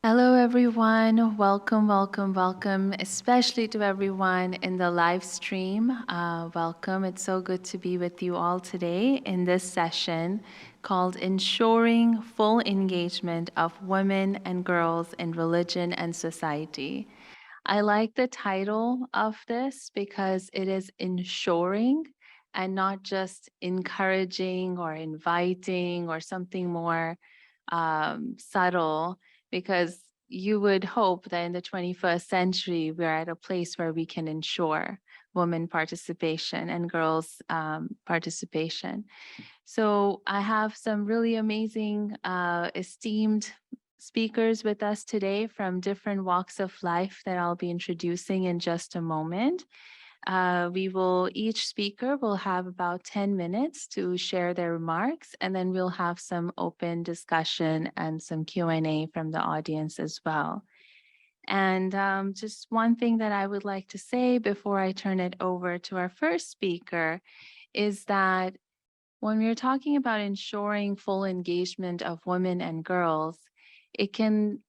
Hello, everyone. Welcome, welcome, welcome, especially to everyone in the live stream. Welcome. It's so good to be with you all today in this session called Ensuring Full Engagement of Women and Girls in Religion and Society. I like the title of this because it is ensuring and not just encouraging or inviting or something more subtle, because you would hope that in the 21st century, we're at a place where we can ensure women participation and girls participation. So I have some really amazing, esteemed speakers with us today from different walks of life that I'll be introducing in just a moment. Each speaker will have about 10 minutes to share their remarks, and then we'll have some open discussion and some Q&A from the audience as well. And just one thing that I would like to say before I turn it over to our first speaker is that when we're talking about ensuring full engagement of women and girls, it can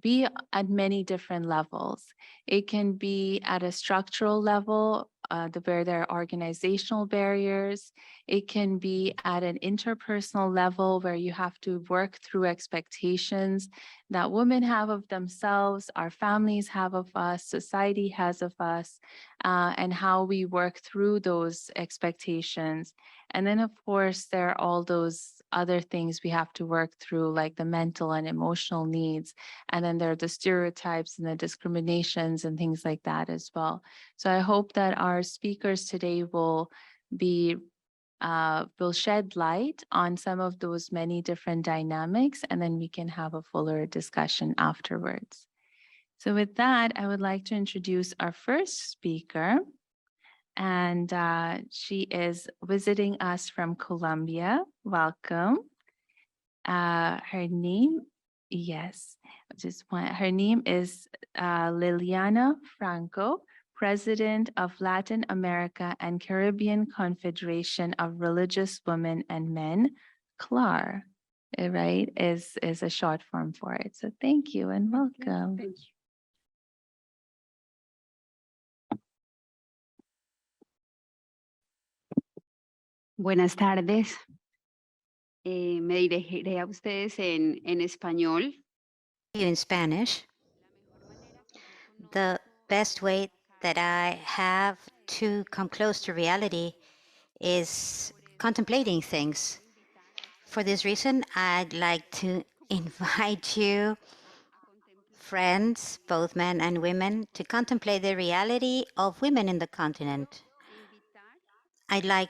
be at many different levels. It can be at a structural level, where there are organizational barriers. It can be at an interpersonal level where you have to work through expectations that women have of themselves, our families have of us, society has of us, and how we work through those expectations. And then, of course, there are all those other things we have to work through, like the mental and emotional needs. And then there are the stereotypes and the discriminations and things like that as well. So I hope that our speakers today will shed light on some of those many different dynamics, and then we can have a fuller discussion afterwards. So with that, I would like to introduce our first speaker, and she is visiting us from Colombia. Welcome. Her name, yes, her name is Liliana Franco, President of Latin America and Caribbean Confederation of Religious Women and Men, CLAR, right, is a short form for it. So thank you and welcome. Thank you. Buenas tardes. Me dirigiré a ustedes en español. In Spanish. The best way that I have to come close to reality is contemplating things. For this reason, I'd like to invite you, friends, both men and women, to contemplate the reality of women in the continent. I'd like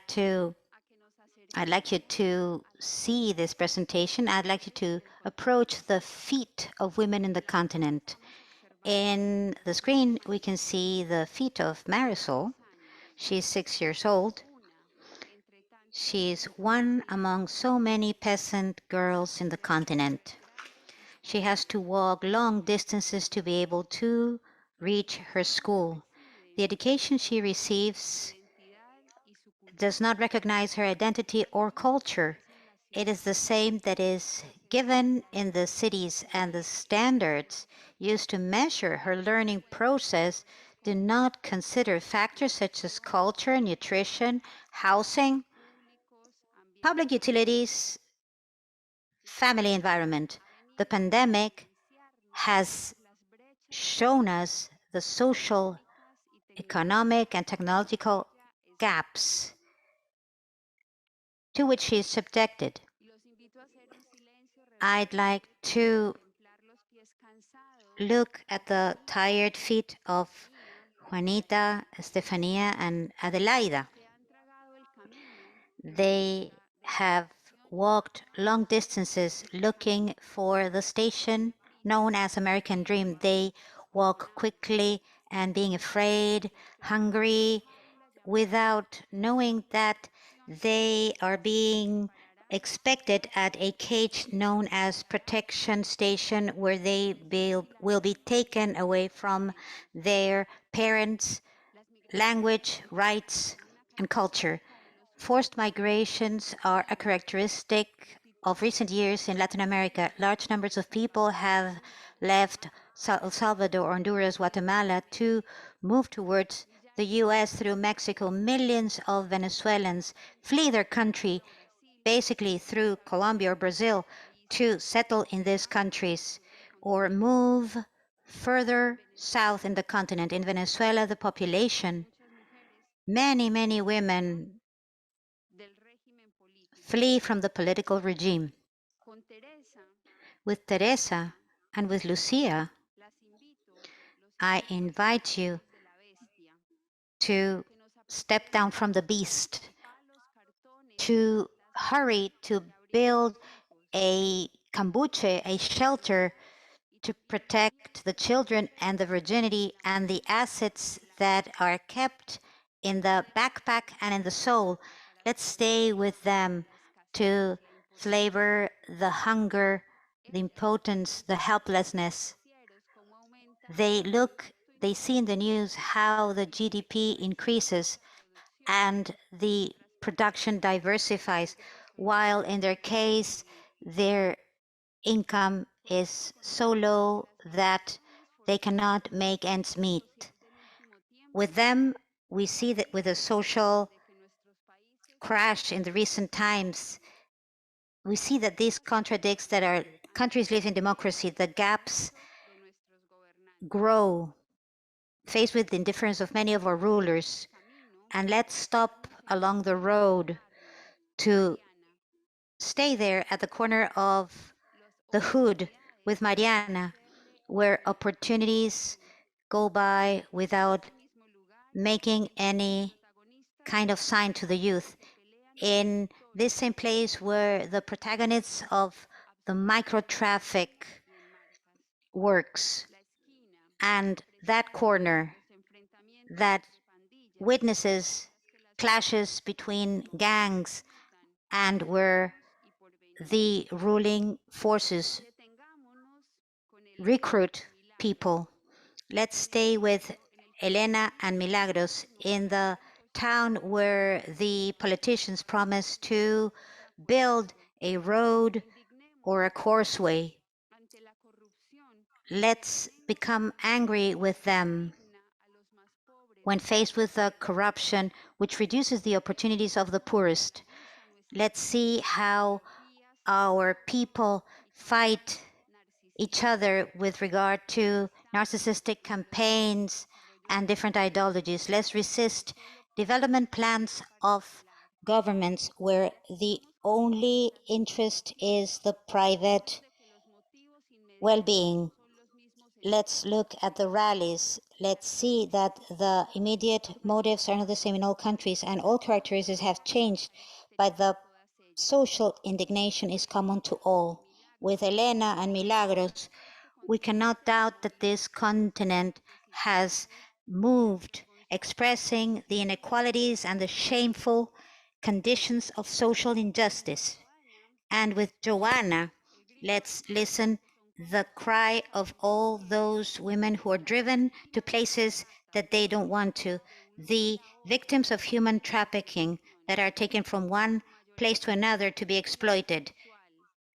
you to see this presentation. I'd like you to approach the feet of women in the continent. In the screen, we can see the feet of Marisol. She's 6 years old. She's one among so many peasant girls in the continent. She has to walk long distances to be able to reach her school. The education she receives does not recognize her identity or culture. It is the same that is given in the cities, and the standards used to measure her learning process do not consider factors such as culture, nutrition, housing, public utilities, family environment. The pandemic has shown us the social, economic, and technological gaps to which she is subjected. I'd like to look at the tired feet of Juanita, Estefania, and Adelaida. They have walked long distances looking for the station known as American Dream. They walk quickly and being afraid, hungry, without knowing that they are being expected at a cage known as protection station, where they will be taken away from their parents, language, rights, and culture. Forced migrations are a characteristic of recent years in Latin America. Large numbers of people have left El Salvador, Honduras, Guatemala to move towards the US through Mexico. Millions of Venezuelans flee their country basically through Colombia or Brazil to settle in these countries or move further south in the continent. In Venezuela, the population, many women flee from the political regime. With Teresa and with Lucia, I invite you to step down from the beast, to hurry to build a cambuche, a shelter to protect the children and the virginity and the assets that are kept in the backpack and in the soul. Let's stay with them to flavor the hunger, the impotence, the helplessness. They see in the news how the GDP increases and the production diversifies, while in their case, their income is so low that they cannot make ends meet. With them, we see that with a social crash in the recent times, we see that this contradicts that our countries live in democracy. The gaps grow, faced with the indifference of many of our rulers. And let's stop along the road to stay there at the corner of the hood with Mariana, where opportunities go by without making any kind of sign to the youth. In this same place where the protagonists of the micro traffic works, and that corner that witnesses clashes between gangs and where the ruling forces recruit people. Let's stay with Elena and Milagros in the town where the politicians promised to build a road or a causeway. Let's become angry with them when faced with the corruption which reduces the opportunities of the poorest. Let's see how our people fight each other with regard to narcissistic campaigns and different ideologies. Let's resist development plans of governments where the only interest is the private well-being. Let's look at the rallies. Let's see that the immediate motives are not the same in all countries, and all characteristics have changed, but the social indignation is common to all. With Elena and Milagros, we cannot doubt that this continent has moved, expressing the inequalities and the shameful conditions of social injustice. And with Joanna, let's listen the cry of all those women who are driven to places that they don't want to, the victims of human trafficking that are taken from one place to another to be exploited,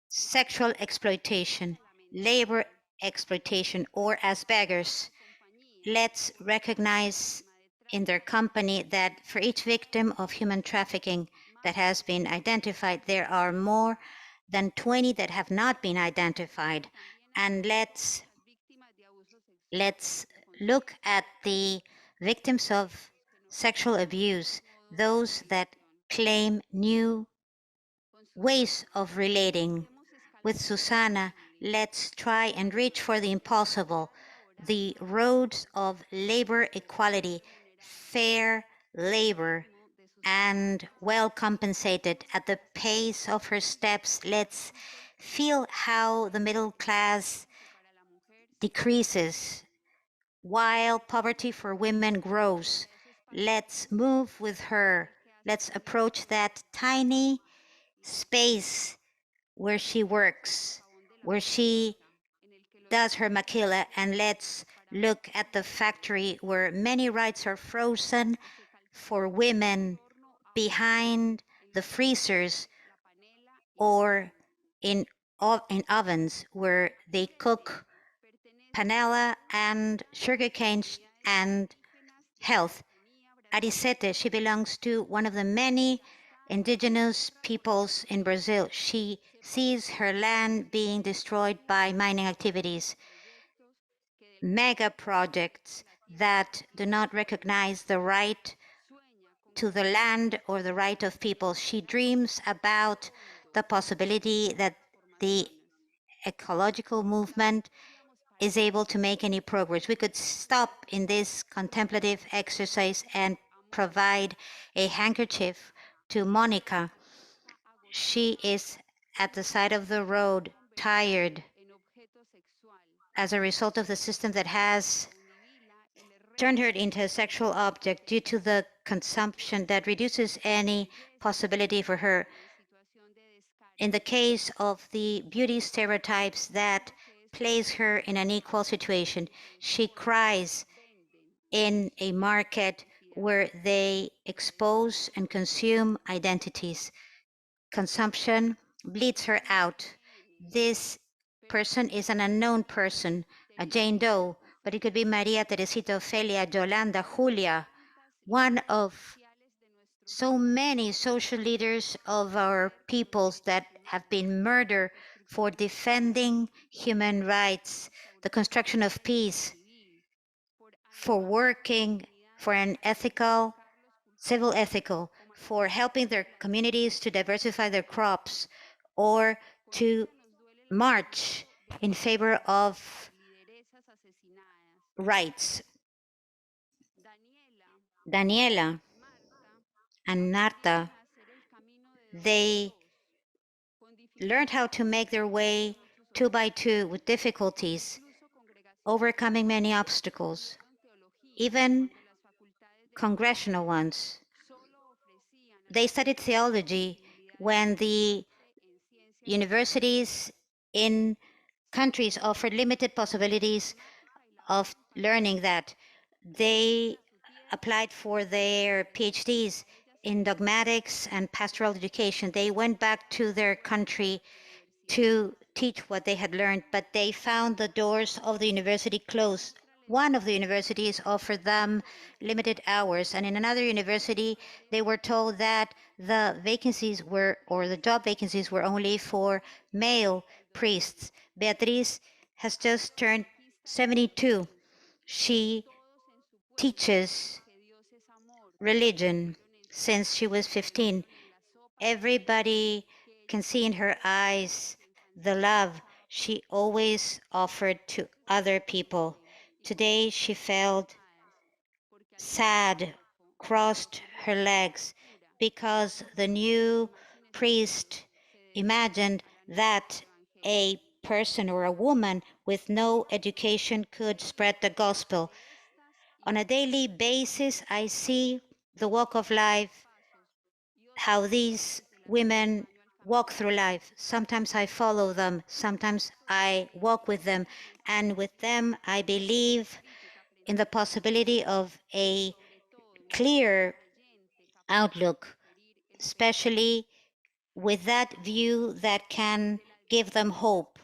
sexual exploitation, labor exploitation, or as beggars. Let's recognize in their company that for each victim of human trafficking that has been identified, there are more than 20 that have not been identified. And let's look at the victims of sexual abuse, those that claim new ways of relating. With Susana, let's try and reach for the impossible, the roads of labor equality, fair labor, and well compensated. At the pace of her steps, let's feel how the middle class decreases while poverty for women grows. Let's move with her. Let's approach that tiny space where she works, where she does her maquila, and let's look at the factory where many rights are frozen for women behind the freezers or in ovens where they cook panela and sugarcane and health. Aricete, she belongs to one of the many indigenous peoples in Brazil. She sees her land being destroyed by mining activities, mega projects that do not recognize the right to the land or the right of people. She dreams about the possibility that the ecological movement is able to make any progress. We could stop in this contemplative exercise and provide a handkerchief to Monica. She is at the side of the road, tired, as a result of the system that has turned her into a sexual object due to the consumption that reduces any possibility for her. In the case of the beauty stereotypes that place her in an equal situation, she cries in a market where they expose and consume identities. Consumption bleeds her out. This person is an unknown person, a Jane Doe, but it could be Maria, Teresita, Ofelia, Yolanda, Julia, one of so many social leaders of our peoples that have been murdered for defending human rights, the construction of peace, for working for an ethical, civil ethical, for helping their communities to diversify their crops, or to march in favor of rights. Daniela and Narta, they learned how to make their way 2 by 2 with difficulties, overcoming many obstacles, even congressional ones. They studied theology when the universities in countries offered limited possibilities of learning that. They applied for their PhDs in dogmatics and pastoral education. They went back to their country to teach what they had learned, but they found the doors of the university closed. One of the universities offered them limited hours, and in another university, they were told that the vacancies were, or the job vacancies were only for male priests. Beatriz has just turned 72. She teaches religion since she was 15. Everybody can see in her eyes the love she always offered to other people. Today she felt sad, crossed her legs, because the new priest imagined that a person or a woman with no education could spread the gospel. On a daily basis, I see the walk of life, how these women walk through life. Sometimes I follow them, sometimes I walk with them, and with them I believe in the possibility of a clear outlook, especially with that view that can give them hope.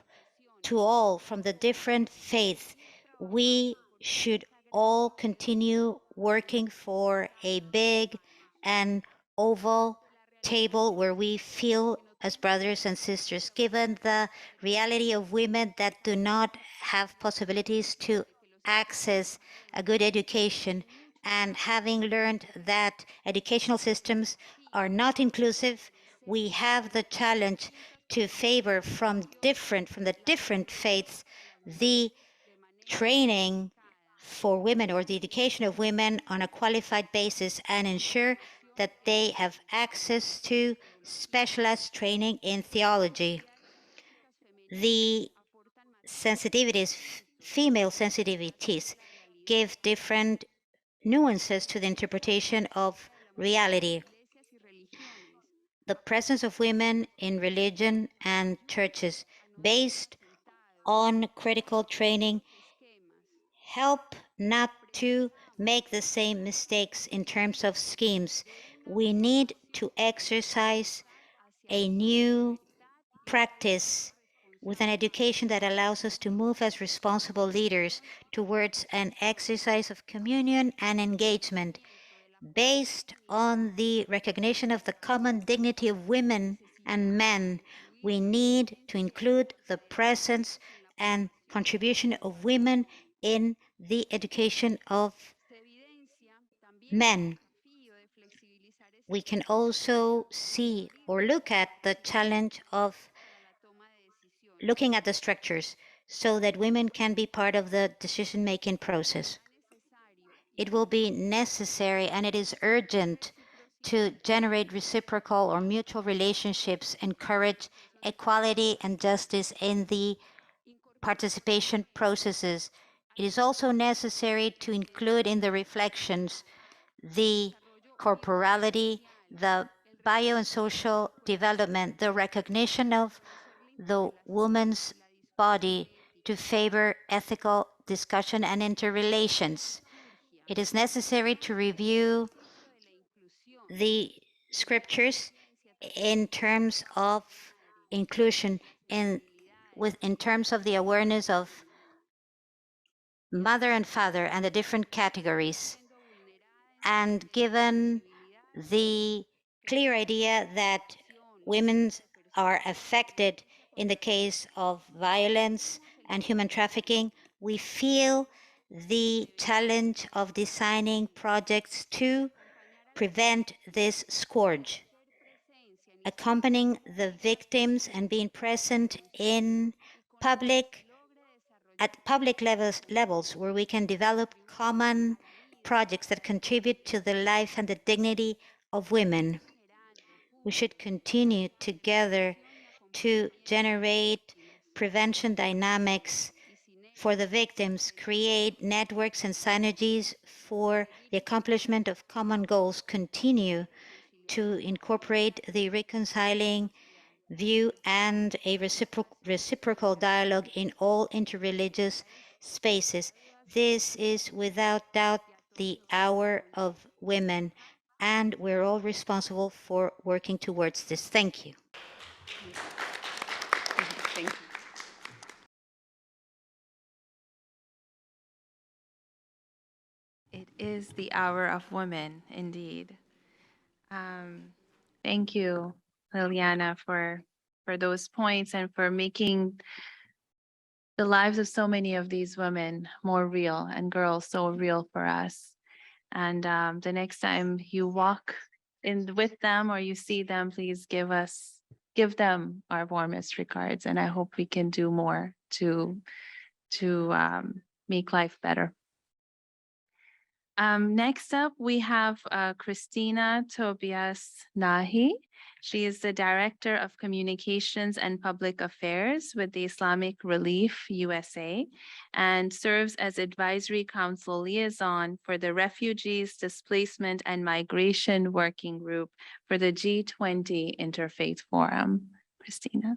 To all from the different faiths, we should all continue working for a big and oval table where we feel as brothers and sisters, given the reality of women that do not have possibilities to access a good education, and having learned that educational systems are not inclusive, we have the challenge to favor from the different faiths the training for women, or the education of women on a qualified basis, and ensure that they have access to specialized training in theology. The sensitivities, female sensitivities, give different nuances to the interpretation of reality. The presence of women in religion and churches based on critical training help not to make the same mistakes in terms of schemes. We need to exercise a new practice with an education that allows us to move as responsible leaders towards an exercise of communion and engagement based on the recognition of the common dignity of women and men. We need to include the presence and contribution of women in the education of men. We can also see or look at the challenge of looking at the structures so that women can be part of the decision-making process. It will be necessary and it is urgent to generate reciprocal or mutual relationships, encourage equality and justice in the participation processes. It is also necessary to include in the reflections the corporality, the bio and social development, the recognition of the woman's body to favor ethical discussion and interrelations. It is necessary to review the scriptures in terms of inclusion in terms of the awareness of mother and father and the different categories, and given the clear idea that women are affected in the case of violence and human trafficking, we feel the challenge of designing projects to prevent this scourge, accompanying the victims and being present in at public levels where we can develop common projects that contribute to the life and the dignity of women. We should continue together to generate prevention dynamics for the victims, create networks and synergies for the accomplishment of common goals, continue to incorporate the reconciling view and a reciprocal dialogue in all interreligious spaces. This is without doubt the hour of women, and we're all responsible for working towards this. Thank you. Thank you. It is the hour of women, indeed. Thank you, Liliana, for those points and for making the lives of so many of these women more real and girls so real for us. And the next time you walk in with them or you see them, please give them our warmest regards. And I hope we can do more to make life better. Next up, we have Christina Tobias Nahi. She is the Director of Communications and Public Affairs with the Islamic Relief USA and serves as Advisory Council Liaison for the Refugees, Displacement and Migration Working Group for the G20 Interfaith Forum. Christina.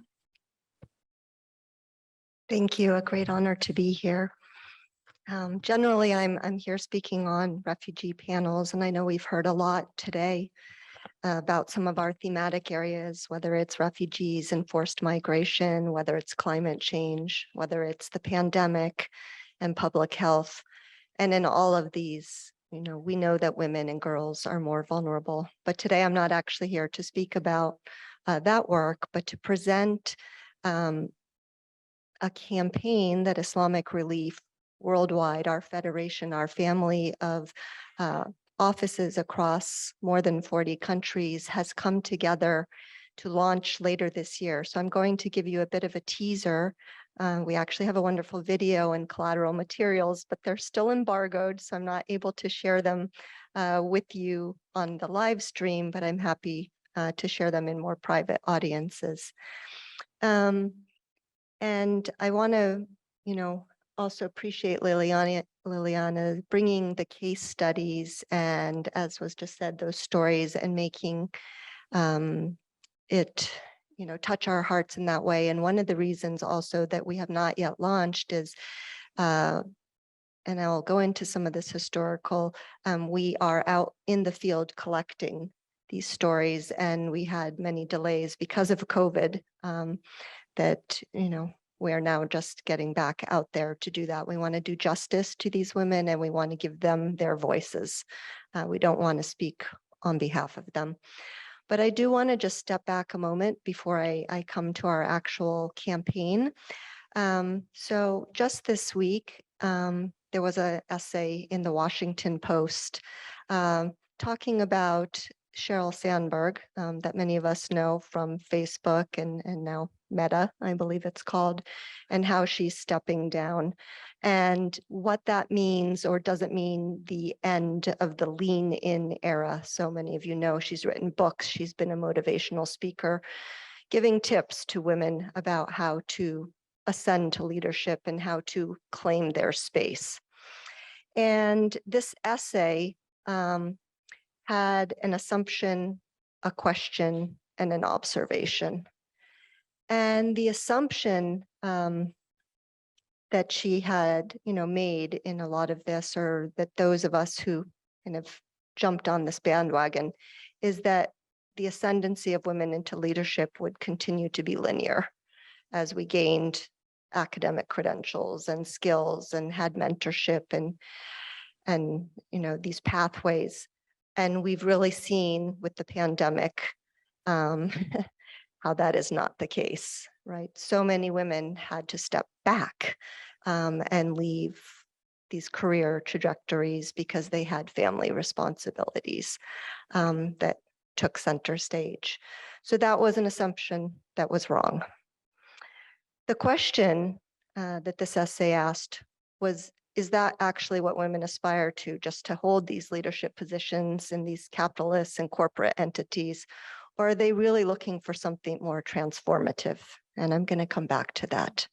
Thank you. A great honor to be here. Generally, I'm here speaking on refugee panels, and I know we've heard a lot today about some of our thematic areas, whether it's refugees and forced migration, whether it's climate change, whether it's the pandemic and public health. And in all of these, we know that women and girls are more vulnerable. But today I'm not actually here to speak about that work, but to present a campaign that Islamic Relief Worldwide, our federation, our family of offices across more than 40 countries, has come together to launch later this year. So I'm going to give you a bit of a teaser. We actually have a wonderful video and collateral materials, but they're still embargoed, so I'm not able to share them with you on the live stream, but I'm happy to share them in more private audiences. And I want to, also appreciate Liliana bringing the case studies and, as was just said, those stories and making it, touch our hearts in that way. And one of the reasons also that we have not yet launched is, and I'll go into some of this historical, we are out in the field collecting these stories, and we had many delays because of COVID. that, we are now just getting back out there to do that. We want to do justice to these women and we want to give them their voices. We don't want to speak on behalf of them. But I do want to just step back a moment before I come to our actual campaign. So just this week, there was an essay in the Washington Post talking about Sheryl Sandberg that many of us know from Facebook and now Meta, I believe it's called, and how she's stepping down and what that means or doesn't mean the end of the lean in era. So many of you know she's written books, she's been a motivational speaker, giving tips to women about how to ascend to leadership and how to claim their space. And this essay had an assumption, a question, and an observation. And the assumption that she had, made in a lot of this, or that those of us who kind of jumped on this bandwagon, is that the ascendancy of women into leadership would continue to be linear as we gained academic credentials and skills and had mentorship and these pathways. And we've really seen with the pandemic how that is not the case, right? So many women had to step back and leave these career trajectories because they had family responsibilities that took center stage. So that was an assumption that was wrong. The question that this essay asked was, is that actually what women aspire to, just to hold these leadership positions in these capitalist and corporate entities? Or are they really looking for something more transformative? And I'm going to come back to that.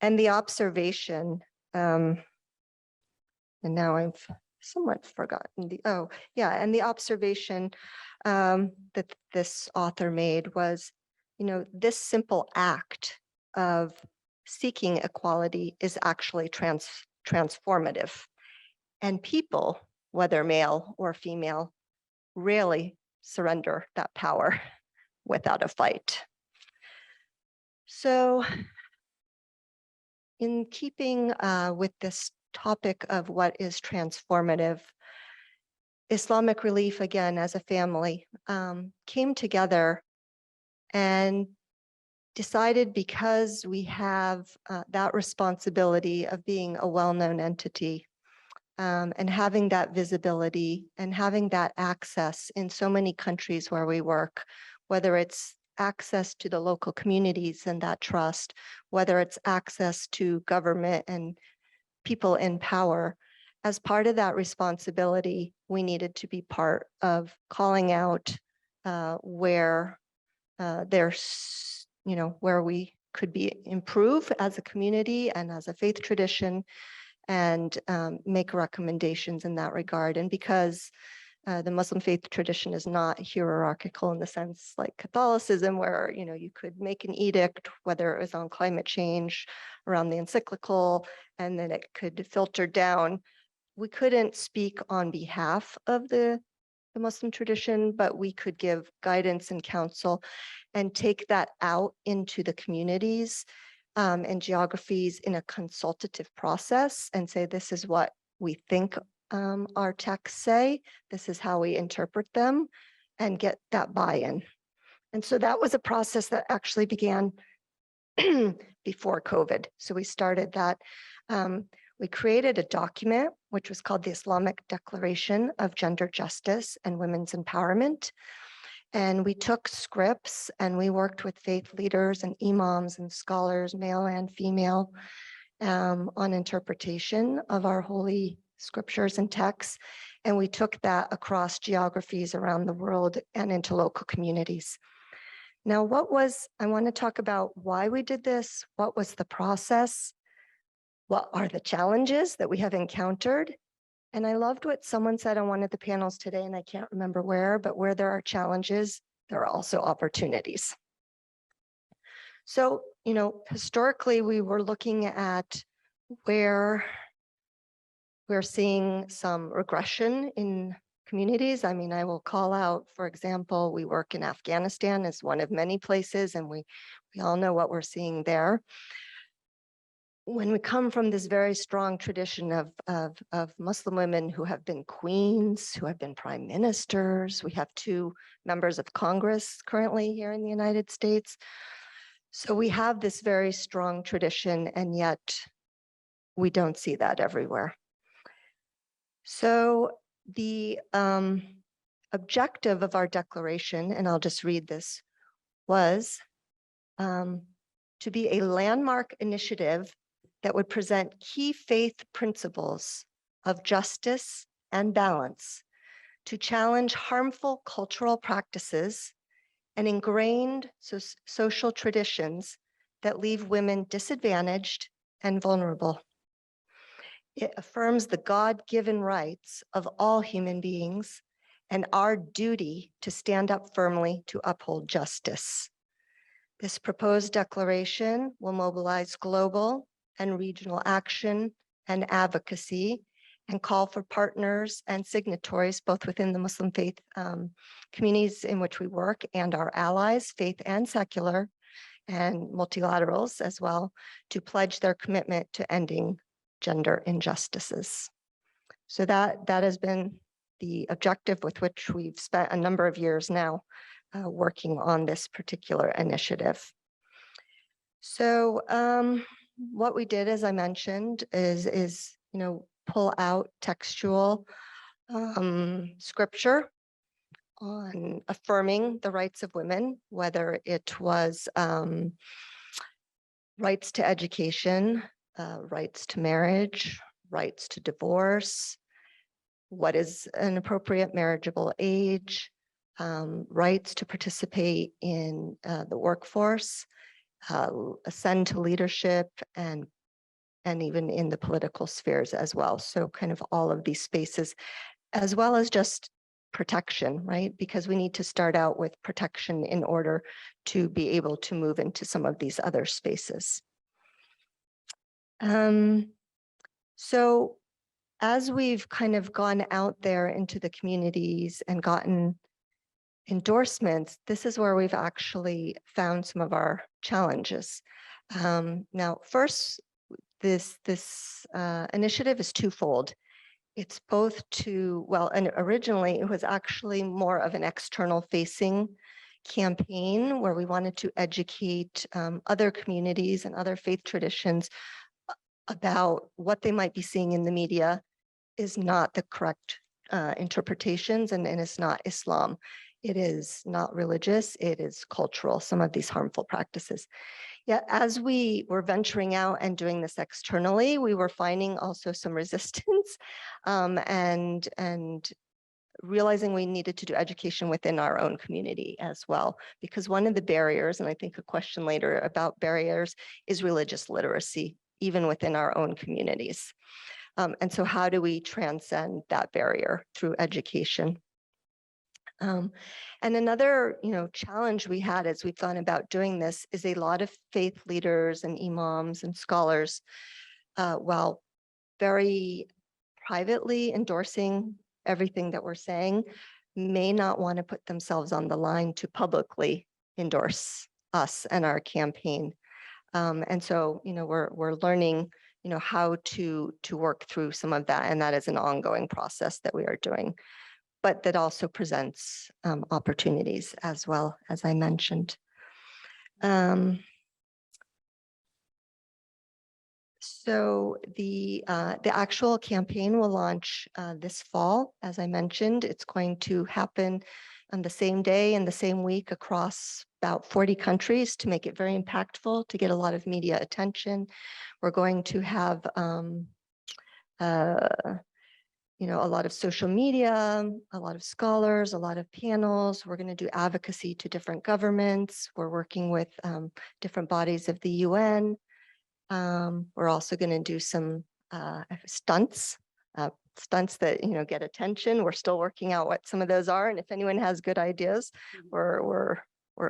And the observation, and now I've somewhat forgotten and the observation that this author made was, this simple act of seeking equality is actually transformative. And people, whether male or female, rarely surrender that power without a fight. So in keeping with this topic of what is transformative, Islamic Relief, again, as a family, came together and decided, because we have that responsibility of being a well-known entity and having that visibility and having that access in so many countries where we work, whether it's access to the local communities and that trust, whether it's access to government and people in power. As part of that responsibility, we needed to be part of calling out where there's, where we could be improve as a community and as a faith tradition, and make recommendations in that regard. And because the Muslim faith tradition is not hierarchical in the sense like Catholicism, where you could make an edict, whether it was on climate change, around the encyclical, and then it could filter down. We couldn't speak on behalf of the Muslim tradition, but we could give guidance and counsel and take that out into the communities and geographies in a consultative process and say, this is what we think our texts say, this is how we interpret them, and get that buy-in. And so that was a process that actually began before COVID. So we started that. We created a document, which was called the Islamic Declaration of Gender Justice and Women's Empowerment. And we took scripts and we worked with faith leaders and imams and scholars, male and female, on interpretation of our holy scriptures and texts. And we took that across geographies around the world and into local communities. Now, I want to talk about why we did this. What was the process? What are the challenges that we have encountered? And I loved what someone said on one of the panels today, and I can't remember where, but where there are challenges, there are also opportunities. So, historically, we were looking at where we're seeing some regression in communities. I mean, I will call out, for example, we work in Afghanistan as one of many places, and we all know what we're seeing there. When we come from this very strong tradition of Muslim women who have been queens, who have been prime ministers, we have 2 members of Congress currently here in the United States. So we have this very strong tradition, and yet we don't see that everywhere. So the objective of our declaration, and I'll just read this, was to be a landmark initiative that would present key faith principles of justice and balance to challenge harmful cultural practices and ingrained social traditions that leave women disadvantaged and vulnerable. It affirms the God-given rights of all human beings and our duty to stand up firmly to uphold justice. This proposed declaration will mobilize global and regional action and advocacy and call for partners and signatories, both within the Muslim faith communities in which we work and our allies, faith and secular, and multilaterals as well, to pledge their commitment to ending gender injustices. So that has been the objective with which we've spent a number of years now working on this particular initiative. So what we did, as I mentioned, is pull out textual scripture on affirming the rights of women, whether it was rights to education, rights to marriage, rights to divorce, what is an appropriate marriageable age, rights to participate in the workforce, ascend to leadership, and even in the political spheres as well. So kind of all of these spaces, as well as just protection, right? Because we need to start out with protection in order to be able to move into some of these other spaces. So as we've kind of gone out there into the communities and gotten endorsements, this is where we've actually found some of our challenges. Now, first, this initiative is twofold. It's both and originally it was actually more of an external facing campaign where we wanted to educate other communities and other faith traditions about what they might be seeing in the media is not the correct interpretations, and it's not Islam. It is not religious, it is cultural, some of these harmful practices. Yeah, as we were venturing out and doing this externally, we were finding also some resistance and realizing we needed to do education within our own community as well. Because one of the barriers, and I think a question later about barriers, is religious literacy, even within our own communities. And so how do we transcend that barrier through education? And another, challenge we had as we've gone about doing this is a lot of faith leaders and imams and scholars, while very privately endorsing everything that we're saying, may not want to put themselves on the line to publicly endorse us and our campaign. And so, we're learning, how to work through some of that, and that is an ongoing process that we are doing. But that also presents opportunities as well, as I mentioned. So the actual campaign will launch this fall, as I mentioned. It's going to happen on the same day and the same week across about 40 countries to make it very impactful, to get a lot of media attention. We're going to have a lot of social media, a lot of scholars, a lot of panels. We're going to do advocacy to different governments. We're working with different bodies of the UN. We're also going to do some stunts that get attention. We're still working out what some of those are, and if anyone has good ideas, we're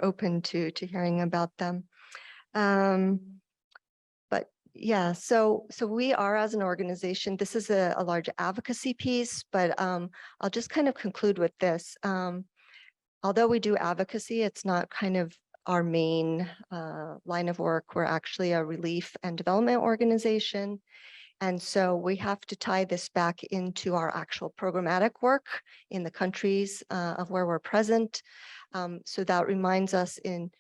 open to hearing about them. But Yeah, so we are, as an organization, this is a large advocacy piece, but I'll just kind of conclude with this. Although we do advocacy, it's not kind of our main line of work. We're actually a relief and development organization. And so we have to tie this back into our actual programmatic work in the countries of where we're present. So that reminds us in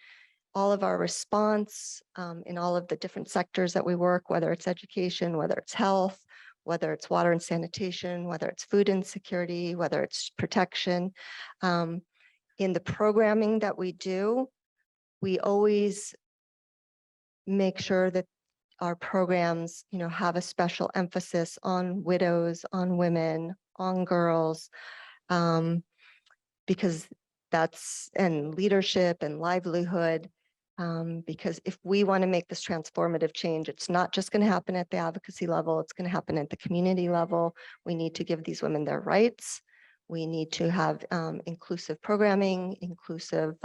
all of our response, in all of the different sectors that we work, whether it's education, whether it's health, whether it's water and sanitation, whether it's food insecurity, whether it's protection. In the programming that we do, we always make sure that our programs, have a special emphasis on widows, on women, on girls, because and leadership and livelihood. Because if we want to make this transformative change, it's not just going to happen at the advocacy level, it's going to happen at the community level. We need to give these women their rights. We need to have inclusive programming, inclusive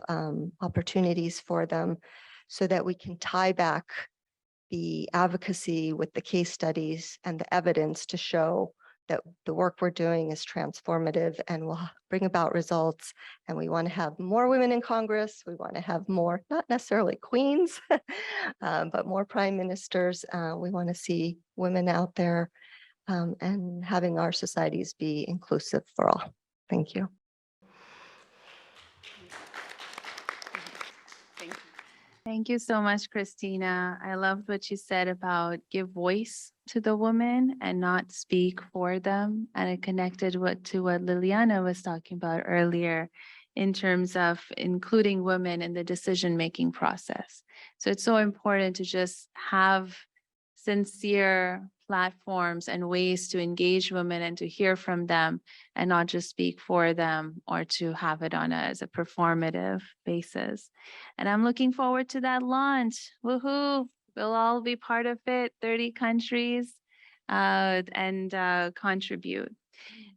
opportunities for them so that we can tie back the advocacy with the case studies and the evidence to show that the work we're doing is transformative and will bring about results. And we want to have more women in Congress. We want to have more, not necessarily queens, but more prime ministers. We want to see women out there and having our societies be inclusive for all. Thank you. Thank you so much, Christina. I loved what you said about give voice to the women and not speak for them. And it connected to what Liliana was talking about earlier in terms of including women in the decision-making process. So it's so important to just have sincere platforms and ways to engage women and to hear from them and not just speak for them or to have it on as a performative basis. And I'm looking forward to that launch. Woohoo! We'll all be part of it, 30 countries, and contribute.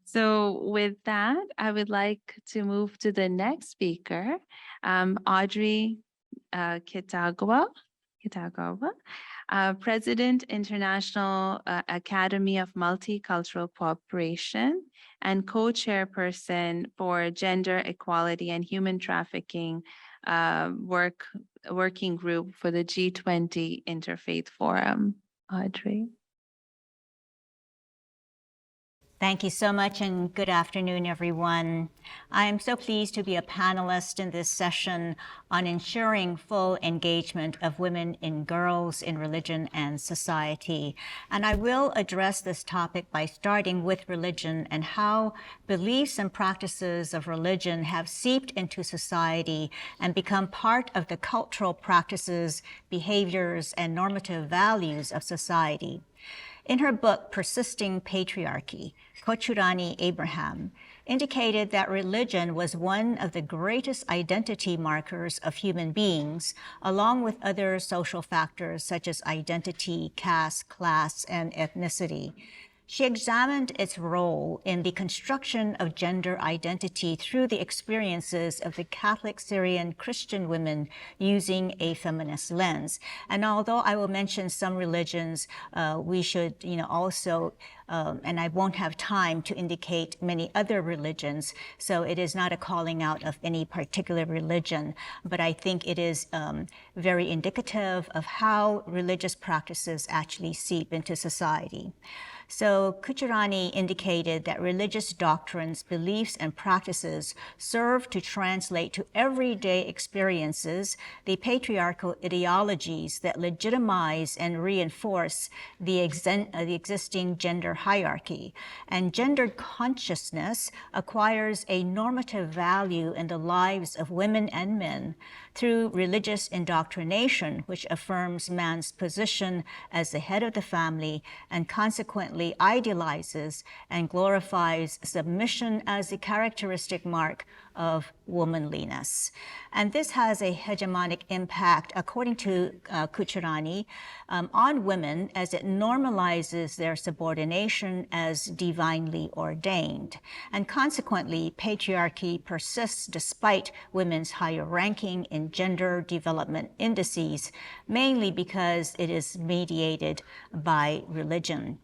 So with that, I would like to move to the next speaker, Audrey Kitagawa. President, International Academy of Multicultural Cooperation, and co-chairperson for Gender Equality and Human Trafficking working group for the G20 Interfaith Forum. Audrey. Thank you so much, and good afternoon, everyone. I am so pleased to be a panelist in this session on ensuring full engagement of women and girls in religion and society. And I will address this topic by starting with religion and how beliefs and practices of religion have seeped into society and become part of the cultural practices, behaviors, and normative values of society. In her book, Persisting Patriarchy, Kochurani Abraham indicated that religion was one of the greatest identity markers of human beings, along with other social factors such as identity, caste, class, and ethnicity. She examined its role in the construction of gender identity through the experiences of the Catholic Syrian Christian women using a feminist lens. And although I will mention some religions, we should, also, and I won't have time to indicate many other religions, so it is not a calling out of any particular religion, but I think it is very indicative of how religious practices actually seep into society. So Kuchurani indicated that religious doctrines, beliefs, and practices serve to translate to everyday experiences the patriarchal ideologies that legitimize and reinforce the existing gender hierarchy. And gendered consciousness acquires a normative value in the lives of women and men through religious indoctrination, which affirms man's position as the head of the family and consequently idealizes and glorifies submission as the characteristic mark of womanliness. And this has a hegemonic impact, according to Kuchurani, on women as it normalizes their subordination as divinely ordained. And consequently, patriarchy persists despite women's higher ranking in gender development indices, mainly because it is mediated by religion.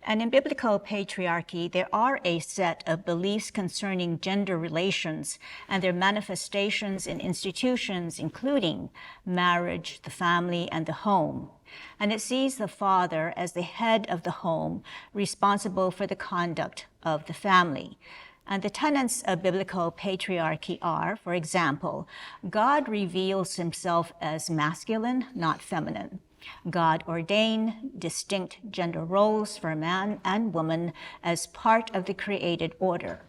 And in biblical patriarchy, there are a set of beliefs concerning gender relations and their manifestations in institutions, including marriage, the family, and the home. And it sees the father as the head of the home, responsible for the conduct of the family. And the tenets of biblical patriarchy are, for example, God reveals himself as masculine, not feminine. God ordained distinct gender roles for man and woman as part of the created order.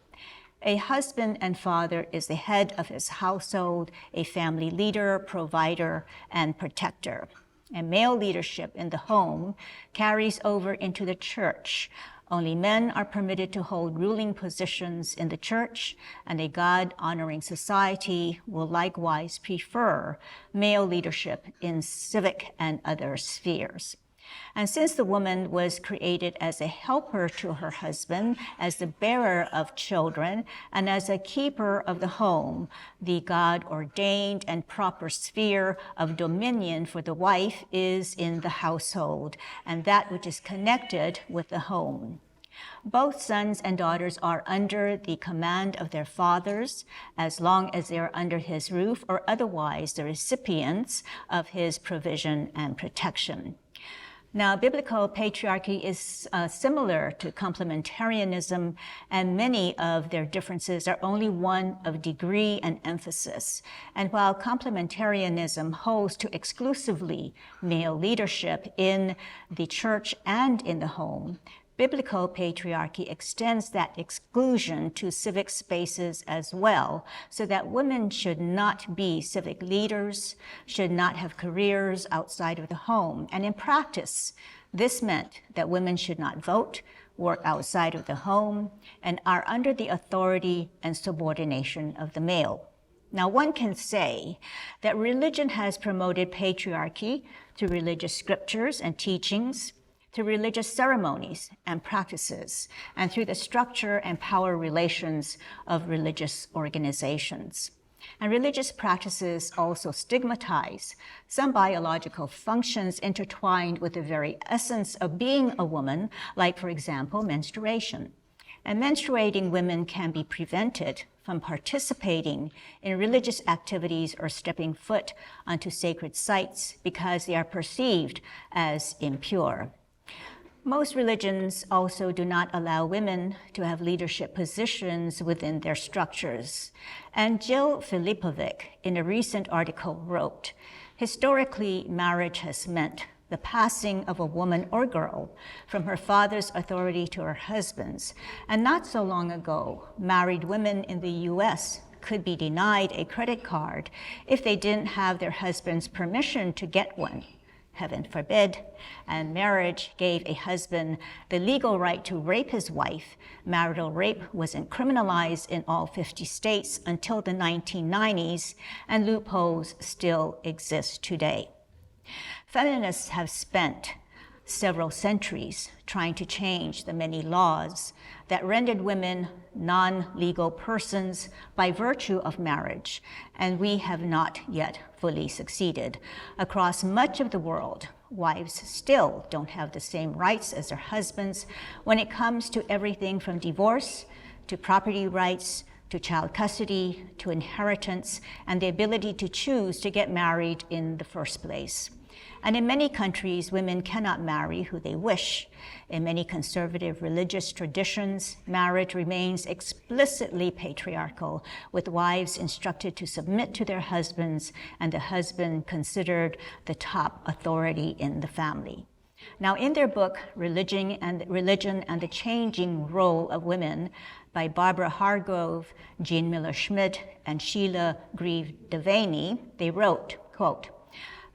A husband and father is the head of his household, a family leader, provider, and protector. And male leadership in the home carries over into the church. Only men are permitted to hold ruling positions in the church, and a God-honoring society will likewise prefer male leadership in civic and other spheres. And since the woman was created as a helper to her husband, as the bearer of children, and as a keeper of the home, the God-ordained and proper sphere of dominion for the wife is in the household, and that which is connected with the home. Both sons and daughters are under the command of their fathers, as long as they are under his roof or otherwise the recipients of his provision and protection. Now, biblical patriarchy is similar to complementarianism, and many of their differences are only one of degree and emphasis. And while complementarianism holds to exclusively male leadership in the church and in the home, biblical patriarchy extends that exclusion to civic spaces as well, so that women should not be civic leaders, should not have careers outside of the home. And in practice, this meant that women should not vote, work outside of the home, and are under the authority and subordination of the male. Now, one can say that religion has promoted patriarchy through religious scriptures and teachings, through religious ceremonies and practices, and through the structure and power relations of religious organizations. And religious practices also stigmatize some biological functions intertwined with the very essence of being a woman, like, for example, menstruation. And menstruating women can be prevented from participating in religious activities or stepping foot onto sacred sites because they are perceived as impure. Most religions also do not allow women to have leadership positions within their structures. And Jill Filipovic, in a recent article, wrote, "Historically, marriage has meant the passing of a woman or girl from her father's authority to her husband's. And not so long ago, married women in the US could be denied a credit card if they didn't have their husband's permission to get one. Heaven forbid, and marriage gave a husband the legal right to rape his wife. Marital rape wasn't criminalized in all 50 states until the 1990s, and loopholes still exist today." Feminists have spent several centuries trying to change the many laws that rendered women non-legal persons by virtue of marriage, and we have not yet fully succeeded. Across much of the world, wives still don't have the same rights as their husbands when it comes to everything from divorce to property rights to child custody to inheritance and the ability to choose to get married in the first place. And in many countries, women cannot marry who they wish. In many conservative religious traditions, marriage remains explicitly patriarchal, with wives instructed to submit to their husbands and the husband considered the top authority in the family. Now, in their book, Religion and the Changing Role of Women, by Barbara Hargrove, Jean Miller Schmidt, and Sheila Grieve Devaney, they wrote, quote,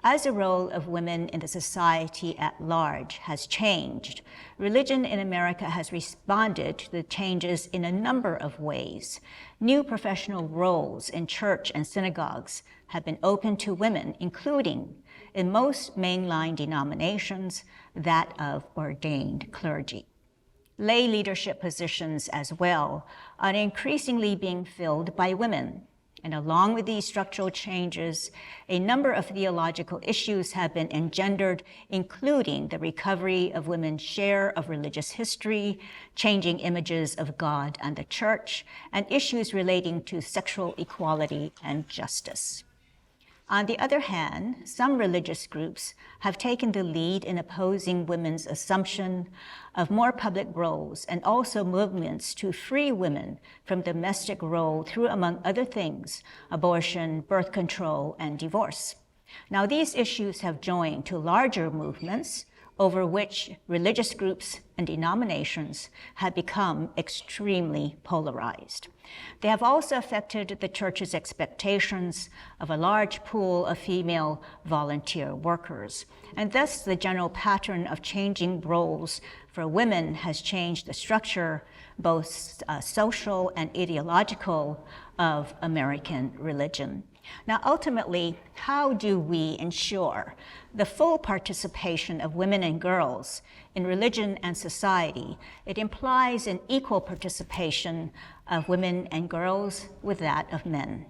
As the role of women in the society at large has changed, religion in America has responded to the changes in a number of ways. New professional roles in church and synagogues have been opened to women, including, in most mainline denominations, that of ordained clergy. Lay leadership positions as well are increasingly being filled by women. And along with these structural changes, a number of theological issues have been engendered, including the recovery of women's share of religious history, changing images of God and the church, and issues relating to sexual equality and justice. On the other hand, some religious groups have taken the lead in opposing women's assumption of more public roles, and also movements to free women from domestic role through, among other things, abortion, birth control, and divorce. Now, these issues have joined to larger movements over which religious groups and denominations have become extremely polarized. They have also affected the church's expectations of a large pool of female volunteer workers, and thus the general pattern of changing roles for women has changed the structure, both social and ideological, of American religion. Now, ultimately, how do we ensure the full participation of women and girls in religion and society? It implies an equal participation of women and girls with that of men.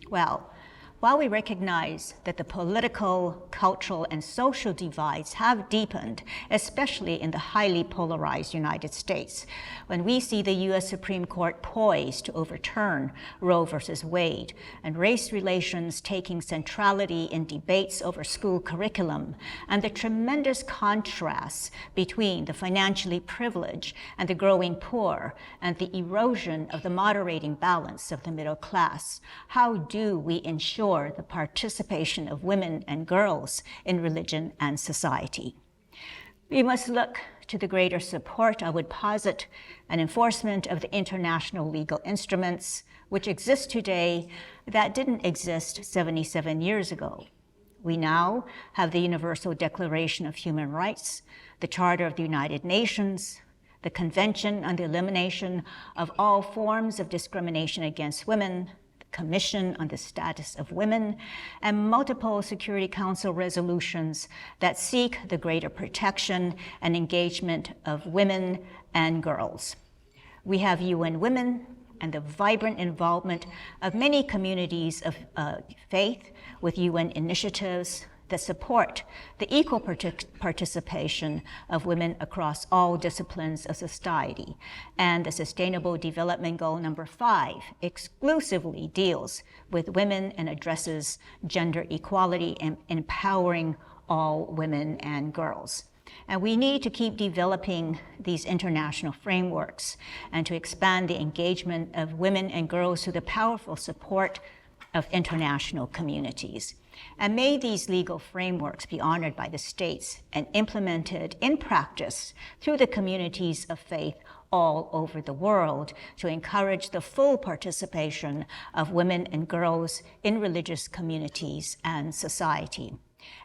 Well, while we recognize that the political, cultural, and social divides have deepened, especially in the highly polarized United States, when we see the U.S. Supreme Court poised to overturn Roe versus Wade, and race relations taking centrality in debates over school curriculum, and the tremendous contrasts between the financially privileged and the growing poor, and the erosion of the moderating balance of the middle class, how do we ensure the participation of women and girls in religion and society? We must look to the greater support, I would posit, and enforcement of the international legal instruments which exist today that didn't exist 77 years ago. We now have the Universal Declaration of Human Rights, the Charter of the United Nations, the Convention on the Elimination of All Forms of Discrimination Against Women, Commission on the Status of Women, and multiple Security Council resolutions that seek the greater protection and engagement of women and girls. We have UN Women and the vibrant involvement of many communities of faith with UN initiatives that support the equal participation of women across all disciplines of society. And the Sustainable Development Goal number 5 exclusively deals with women and addresses gender equality and empowering all women and girls. And we need to keep developing these international frameworks and to expand the engagement of women and girls through the powerful support of international communities. And may these legal frameworks be honored by the states and implemented in practice through the communities of faith all over the world to encourage the full participation of women and girls in religious communities and society.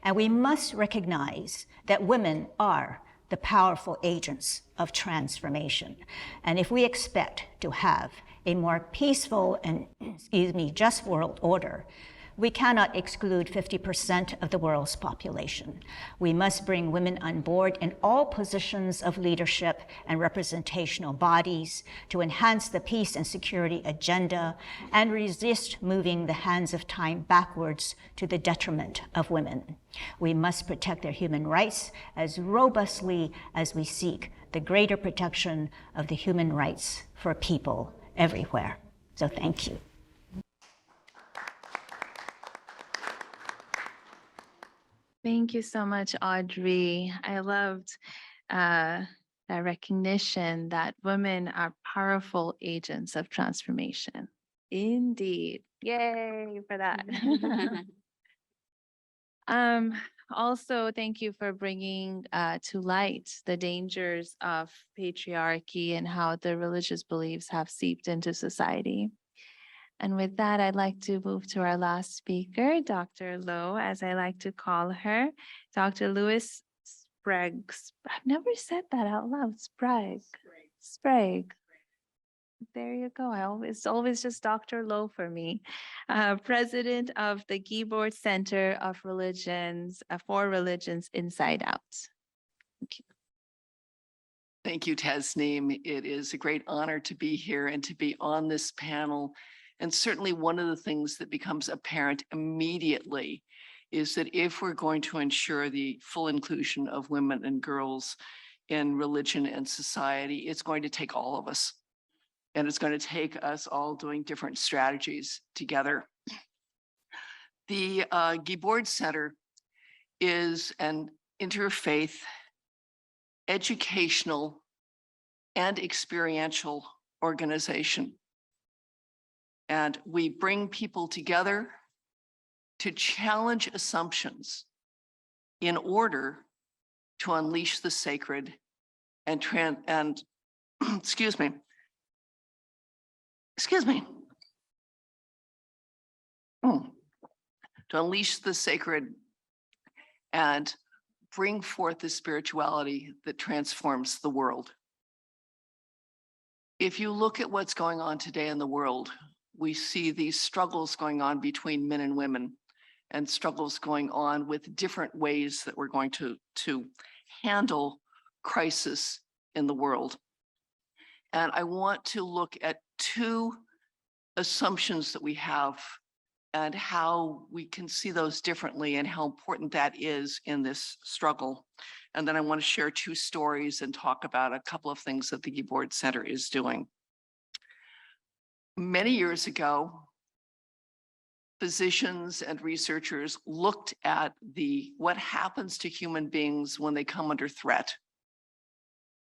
And we must recognize that women are the powerful agents of transformation. And if we expect to have a more peaceful and, just world order, we cannot exclude 50% of the world's population. We must bring women on board in all positions of leadership and representational bodies to enhance the peace and security agenda and resist moving the hands of time backwards to the detriment of women. We must protect their human rights as robustly as we seek the greater protection of the human rights for people everywhere. So thank you. Thank you so much, Audrey. I loved that recognition that women are powerful agents of transformation. Indeed. Yay for that. Also, thank you for bringing to light the dangers of patriarchy and how the religious beliefs have seeped into society. And with that, I'd like to move to our last speaker, Dr. Lowe, as I like to call her, Dr. Louis Sprague. I've never said that out loud. Sprague. Sprague. There you go. It's always just Dr. Lowe for me. President of the Keyboard Center of Religions, for Religions Inside Out. Thank you. Thank you, Tasneem. It is a great honor to be here and to be on this panel. And certainly one of the things that becomes apparent immediately is that if we're going to ensure the full inclusion of women and girls in religion and society, it's going to take all of us. And it's going to take us all doing different strategies together. The Keyboard Center is an interfaith, educational, and experiential organization. And we bring people together to challenge assumptions in order to unleash the sacred and excuse me, to unleash the sacred and bring forth the spirituality that transforms the world. If you look at what's going on today in the world, we see these struggles going on between men and women, and struggles going on with different ways that we're going to handle crisis in the world. And I want to look at two assumptions that we have and how we can see those differently and how important that is in this struggle. And then I want to share two stories and talk about a couple of things that the Keyboard Center is doing. Many years ago, physicians and researchers looked at what happens to human beings when they come under threat.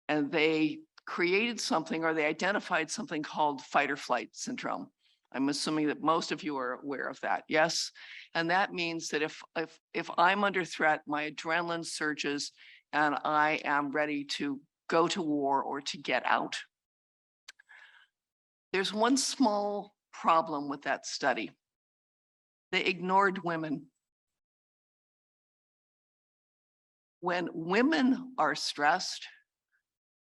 And they created something, or they identified something called fight or flight syndrome. I'm assuming that most of you are aware of that, yes? And that means that if I'm under threat, my adrenaline surges and I am ready to go to war or to get out. There's one small problem with that study. They ignored women. When women are stressed,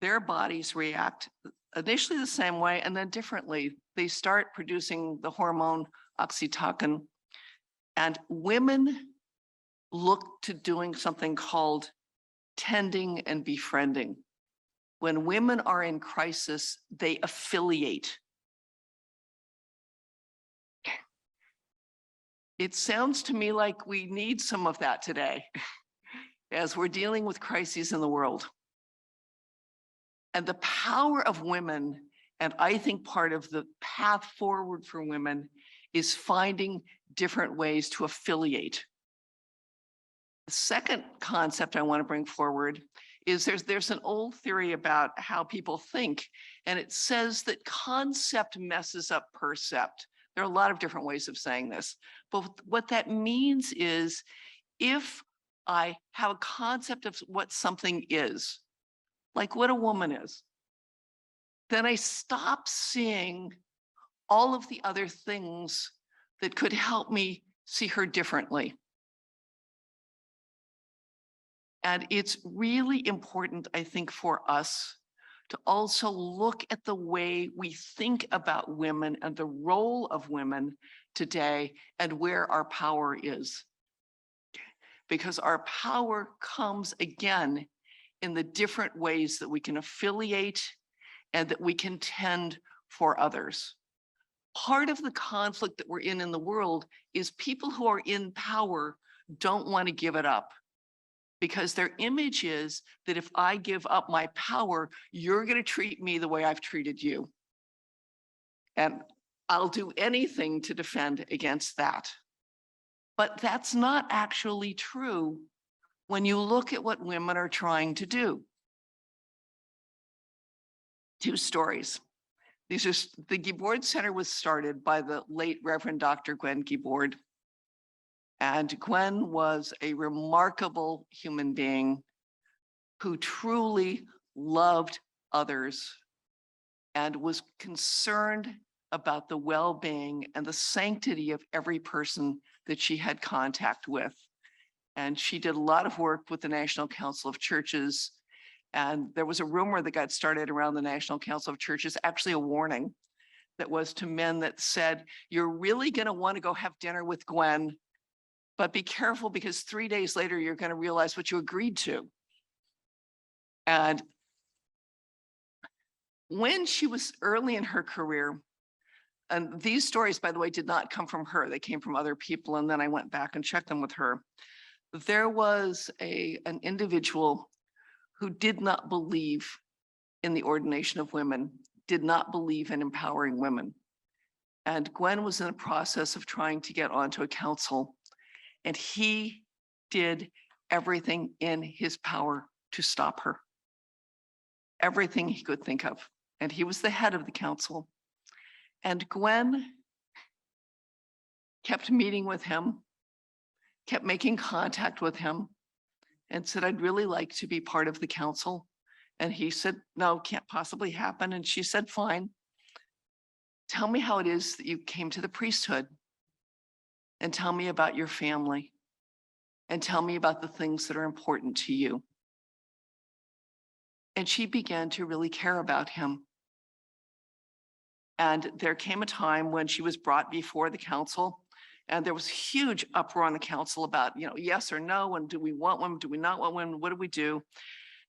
their bodies react initially the same way and then differently. They start producing the hormone oxytocin, and women look to doing something called tending and befriending. When women are in crisis, they affiliate. It sounds to me like we need some of that today as we're dealing with crises in the world. And the power of women, and I think part of the path forward for women, is finding different ways to affiliate. The second concept I want to bring forward is there's an old theory about how people think, and it says that concept messes up percept. There are a lot of different ways of saying this, but what that means is if I have a concept of what something is, like what a woman is, then I stop seeing all of the other things that could help me see her differently. And it's really important, I think, for us to also look at the way we think about women and the role of women today and where our power is. Because our power comes again in the different ways that we can affiliate and that we can tend for others. Part of the conflict that we're in the world is people who are in power don't want to give it up, because their image is that if I give up my power, you're going to treat me the way I've treated you. And I'll do anything to defend against that. But that's not actually true when you look at what women are trying to do. Two stories. These are, the Keyboard Center was started by the late Reverend Dr. Gwen Keyboard. And Gwen was a remarkable human being who truly loved others and was concerned about the well-being and the sanctity of every person that she had contact with. And she did a lot of work with the National Council of Churches. And there was a rumor that got started around the National Council of Churches, actually a warning that was to men that said, you're really going to want to go have dinner with Gwen, but be careful because 3 days later, you're going to realize what you agreed to. And when she was early in her career, and these stories, by the way, did not come from her. They came from other people. And then I went back and checked them with her. There was an individual who did not believe in the ordination of women, did not believe in empowering women. And Gwen was in a process of trying to get onto a council, and he did everything in his power to stop her. Everything he could think of. And he was the head of the council. And Gwen kept meeting with him, kept making contact with him, and said, I'd really like to be part of the council. And he said, no, can't possibly happen. And she said, fine. Tell me how it is that you came to the priesthood, and tell me about your family, and tell me about the things that are important to you. And she began to really care about him. And there came a time when she was brought before the council, and there was huge uproar on the council about, yes or no, and do we want women, do we not want women, what do we do?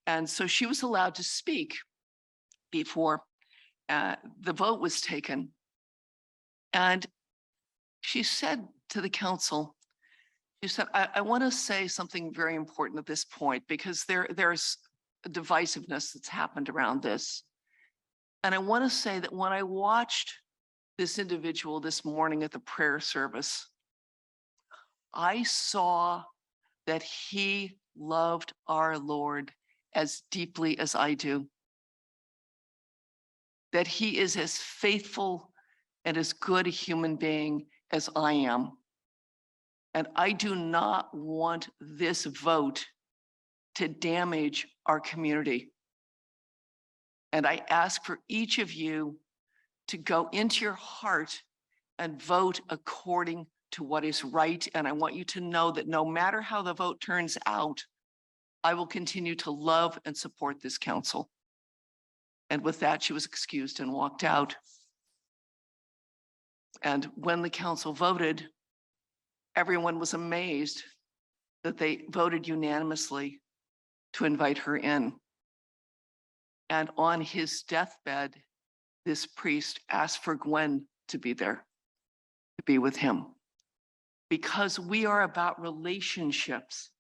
And so she was allowed to speak before the vote was taken. And she said to the council, she said, I want to say something very important at this point, because there's a divisiveness that's happened around this. And I want to say that when I watched this individual this morning at the prayer service, I saw that he loved our Lord as deeply as I do. That he is as faithful and as good a human being as I am. And I do not want this vote to damage our community. And I ask for each of you to go into your heart and vote according to what is right. And I want you to know that no matter how the vote turns out, I will continue to love and support this council. And with that, she was excused and walked out. And when the council voted, everyone was amazed that they voted unanimously to invite her in. And on his deathbed, this priest asked for Gwen to be there, to be with him. Because we are about relationships.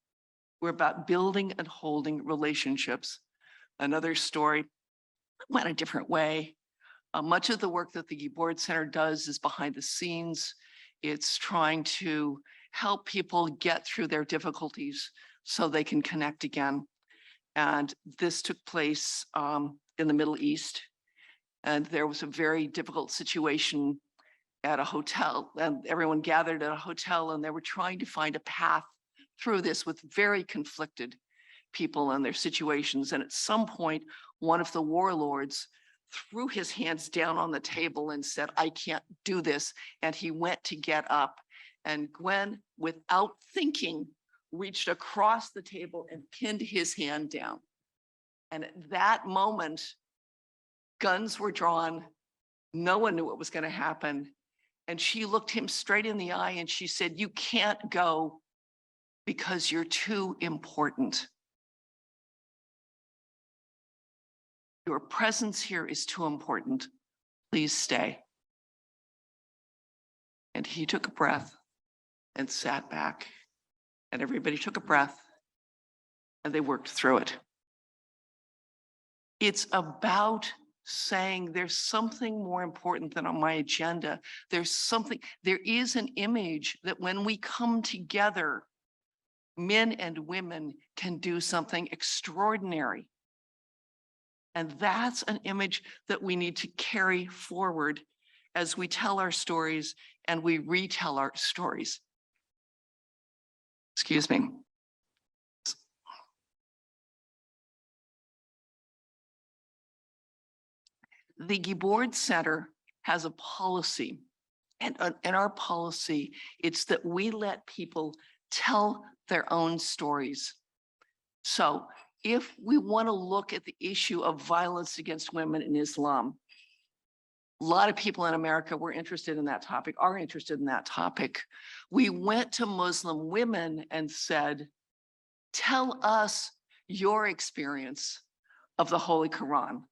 We're about building and holding relationships. Another story went a different way. Much of the work that the Board Center does is behind the scenes. It's trying to help people get through their difficulties so they can connect again. And this took place in the Middle East. And there was a very difficult situation at a hotel, and everyone gathered at a hotel, and they were trying to find a path through this with very conflicted people and their situations. And at some point, one of the warlords threw his hands down on the table and said, I can't do this. And he went to get up, and Gwen, without thinking, reached across the table and pinned his hand down. And at that moment, guns were drawn. No one knew what was going to happen. And she looked him straight in the eye and she said, you can't go because you're too important. Your presence here is too important. Please stay. And he took a breath and sat back. And everybody took a breath and they worked through it. It's about saying there's something more important than on my agenda. There is an image that when we come together, men and women can do something extraordinary. And that's an image that we need to carry forward as we tell our stories and we retell our stories. Excuse me. The Board Center has a policy. And in our policy, it's that we let people tell their own stories. So if we want to look at the issue of violence against women in Islam, a lot of people in America were interested in that topic, are interested in that topic. We went to Muslim women and said, tell us your experience of the Holy Quran.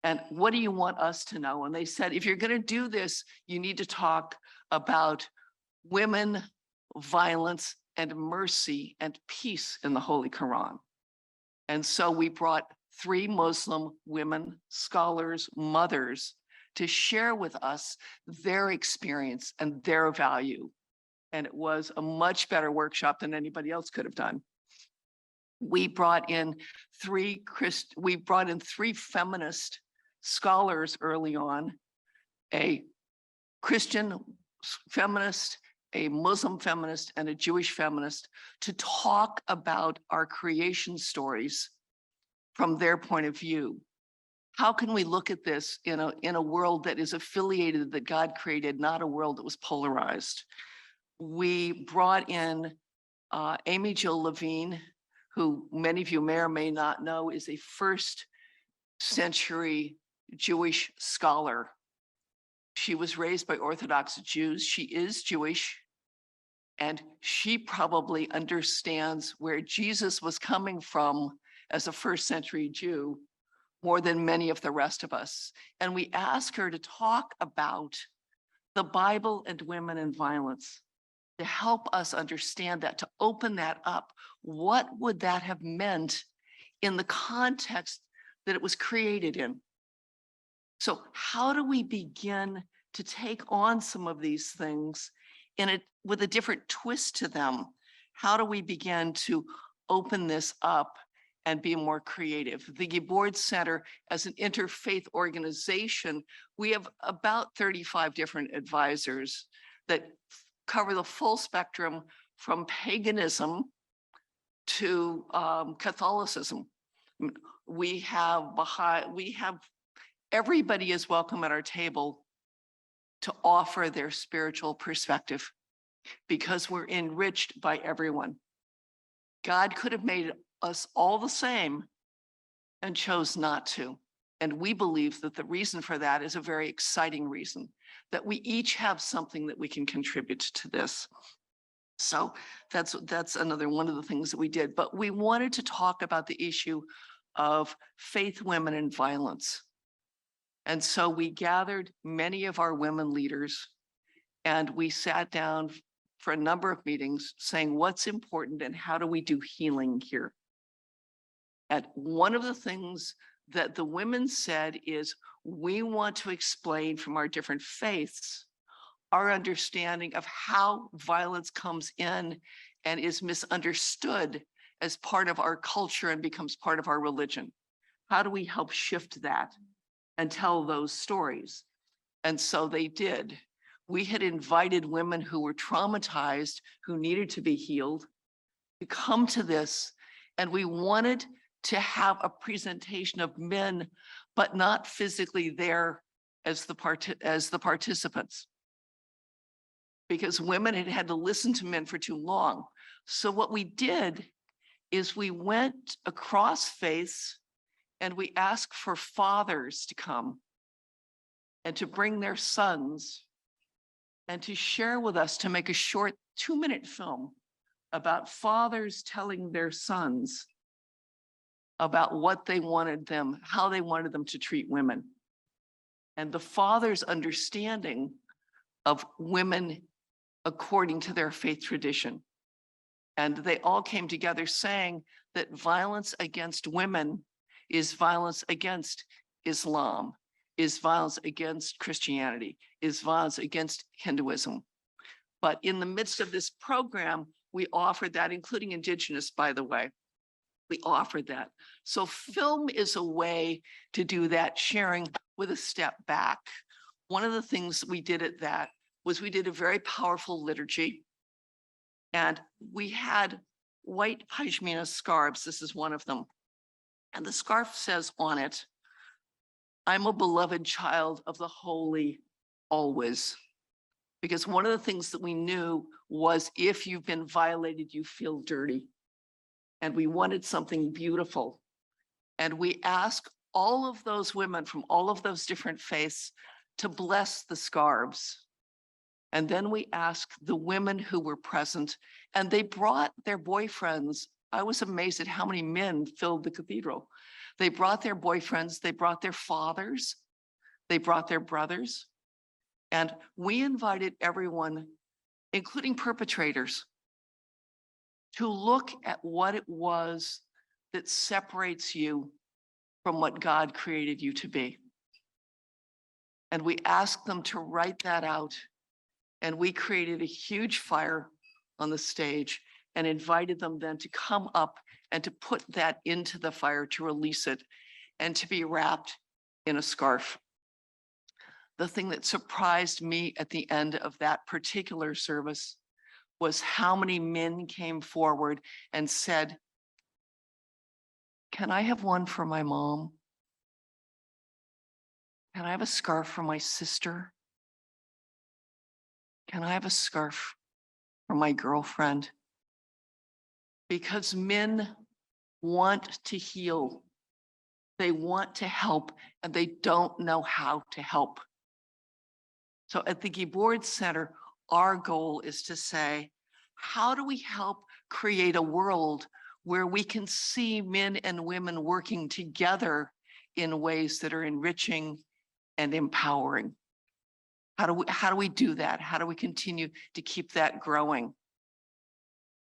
And what do you want us to know? And they said, if you're going to do this, you need to talk about women, violence, and mercy and peace in the Holy Quran. And so we brought 3 Muslim women, scholars, mothers, to share with us their experience and their value. And it was a much better workshop than anybody else could have done. We brought in 3 feminist scholars early on, a Christian feminist, a Muslim feminist, and a Jewish feminist, to talk about our creation stories from their point of view. How can we look at this in a world that is affiliated, that God created, not a world that was polarized? We brought in Amy Jill Levine, who many of you may or may not know is a 1st century Jewish scholar. She was raised by Orthodox Jews. She is Jewish, and she probably understands where Jesus was coming from as a 1st century Jew more than many of the rest of us. And we ask her to talk about the Bible and women and violence, to help us understand that, to open that up. What would that have meant in the context that it was created in? So how do we begin to take on some of these things with a different twist to them? How do we begin to open this up and be more creative? The Gibord Center, as an interfaith organization, we have about 35 different advisors that cover the full spectrum from paganism to Catholicism. We have Baha'i, everybody is welcome at our table to offer their spiritual perspective, because we're enriched by everyone. God could have made us all the same and chose not to. And we believe that the reason for that is a very exciting reason, that we each have something that we can contribute to this. So that's another one of the things that we did. But we wanted to talk about the issue of faith, women, and violence. And so we gathered many of our women leaders, and we sat down for a number of meetings saying, what's important and how do we do healing here? And one of the things that the women said is, we want to explain from our different faiths our understanding of how violence comes in and is misunderstood as part of our culture and becomes part of our religion. How do we help shift that and tell those stories? And so they did. We had invited women who were traumatized, who needed to be healed, to come to this, and we wanted to have a presentation of men, but not physically there as the participants, because women had had to listen to men for too long. So what we did is we went across faiths and we asked for fathers to come and to bring their sons and to share with us, to make a short 2-minute film about fathers telling their sons about what they wanted them, how they wanted them to treat women, and the father's understanding of women according to their faith tradition. And they all came together saying that violence against women is violence against Islam, is violence against Christianity, is violence against Hinduism. But in the midst of this program, we offered that, including Indigenous, by the way. We offered that. So film is a way to do that, sharing with a step back. One of the things we did at that was we did a very powerful liturgy, and we had white pashmina scarves. This is one of them. And the scarf says on it, I'm a beloved child of the Holy always. Because one of the things that we knew was if you've been violated, you feel dirty. And we wanted something beautiful. And we asked all of those women from all of those different faiths to bless the scarves. And then we asked the women who were present, and they brought their boyfriends. I was amazed at how many men filled the cathedral. They brought their boyfriends, they brought their fathers, they brought their brothers. And we invited everyone, including perpetrators, to look at what it was that separates you from what God created you to be. And we asked them to write that out. And we created a huge fire on the stage and invited them then to come up and to put that into the fire, to release it, and to be wrapped in a scarf. The thing that surprised me at the end of that particular service was how many men came forward and said, "Can I have one for my mom? Can I have a scarf for my sister? Can I have a scarf for my girlfriend?" Because men want to heal. They want to help, and they don't know how to help. So at the Gibord Center, our goal is to say, how do we help create a world where we can see men and women working together in ways that are enriching and empowering? How do we do that? How do we continue to keep that growing?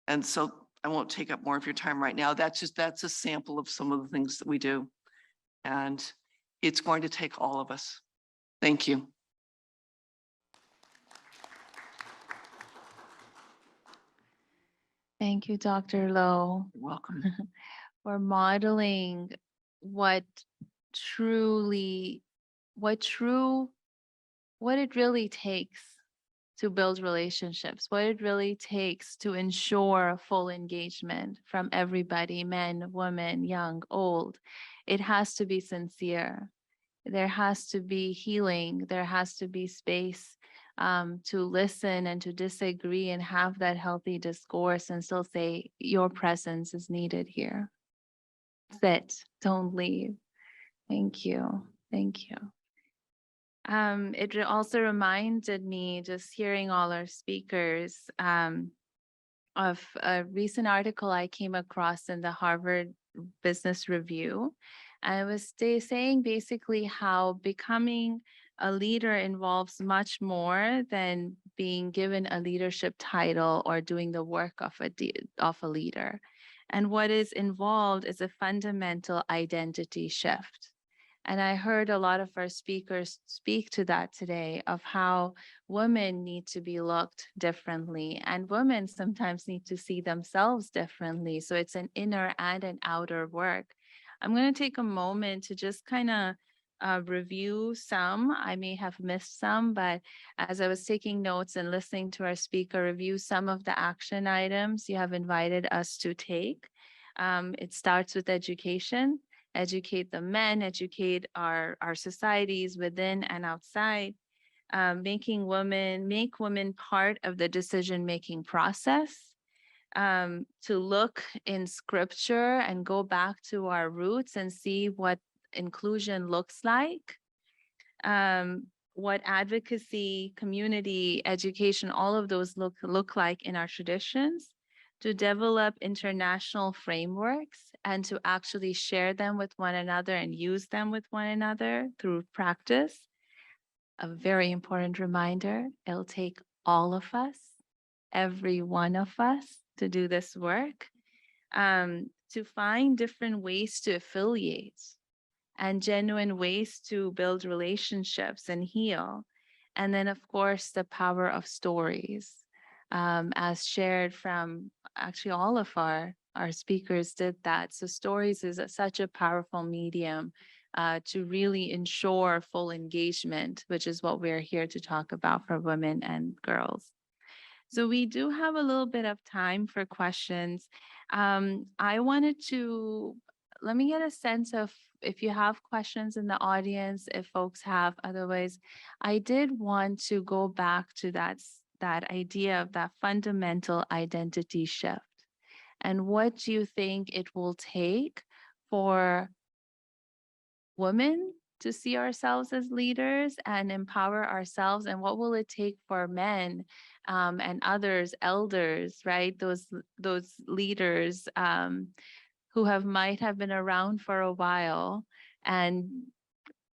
And so I won't take up more of your time right now. That's a sample of some of the things that we do. And it's going to take all of us. Thank you. Thank you, Dr. Lowe, You're welcome. for modeling what it really takes to build relationships, what it really takes to ensure full engagement from everybody, men, women, young, old. It has to be sincere. There has to be healing. There has to be space to listen and to disagree and have that healthy discourse and still say, your presence is needed here. Sit, don't leave. Thank you. Thank you. It also reminded me, just hearing all our speakers, of a recent article I came across in the Harvard Business Review. And it was saying basically how becoming a leader involves much more than being given a leadership title or doing the work of a leader. And what is involved is a fundamental identity shift. And I heard a lot of our speakers speak to that today, of how women need to be looked differently, and women sometimes need to see themselves differently. So it's an inner and an outer work. I'm going to take a moment to just kind of review some. I may have missed some, but as I was taking notes and listening to our speaker review some of the action items you have invited us to take. It starts with education. Educate the men, educate our societies within and outside, make women part of the decision-making process, to look in scripture and go back to our roots and see what inclusion looks like, what advocacy, community, education, all of those look like in our traditions, to develop international frameworks and to actually share them with one another and use them with one another through practice. A very important reminder, it'll take all of us, every one of us, to do this work, to find different ways to affiliate and genuine ways to build relationships and heal. And then, of course, the power of stories, as shared from actually all of our speakers did that. So stories is such a powerful medium to really ensure full engagement, which is what we're here to talk about for women and girls. So we do have a little bit of time for questions. I wanted to let me get a sense of if you have questions in the audience, if folks have. Otherwise, I did want to go back to that idea of that fundamental identity shift. And what do you think it will take for women to see ourselves as leaders and empower ourselves? And what will it take for men and others, elders, right? Those leaders who might have been around for a while and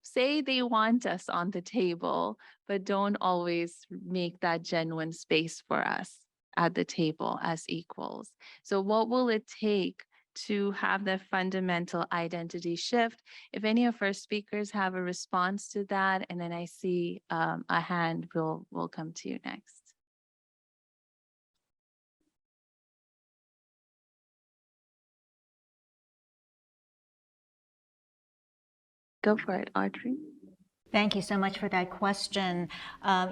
say they want us on the table, but don't always make that genuine space for us at the table as equals. So what will it take to have that fundamental identity shift? If any of our speakers have a response to that, and then I see a hand, we'll come to you next. Go for it, Audrey. Thank you so much for that question.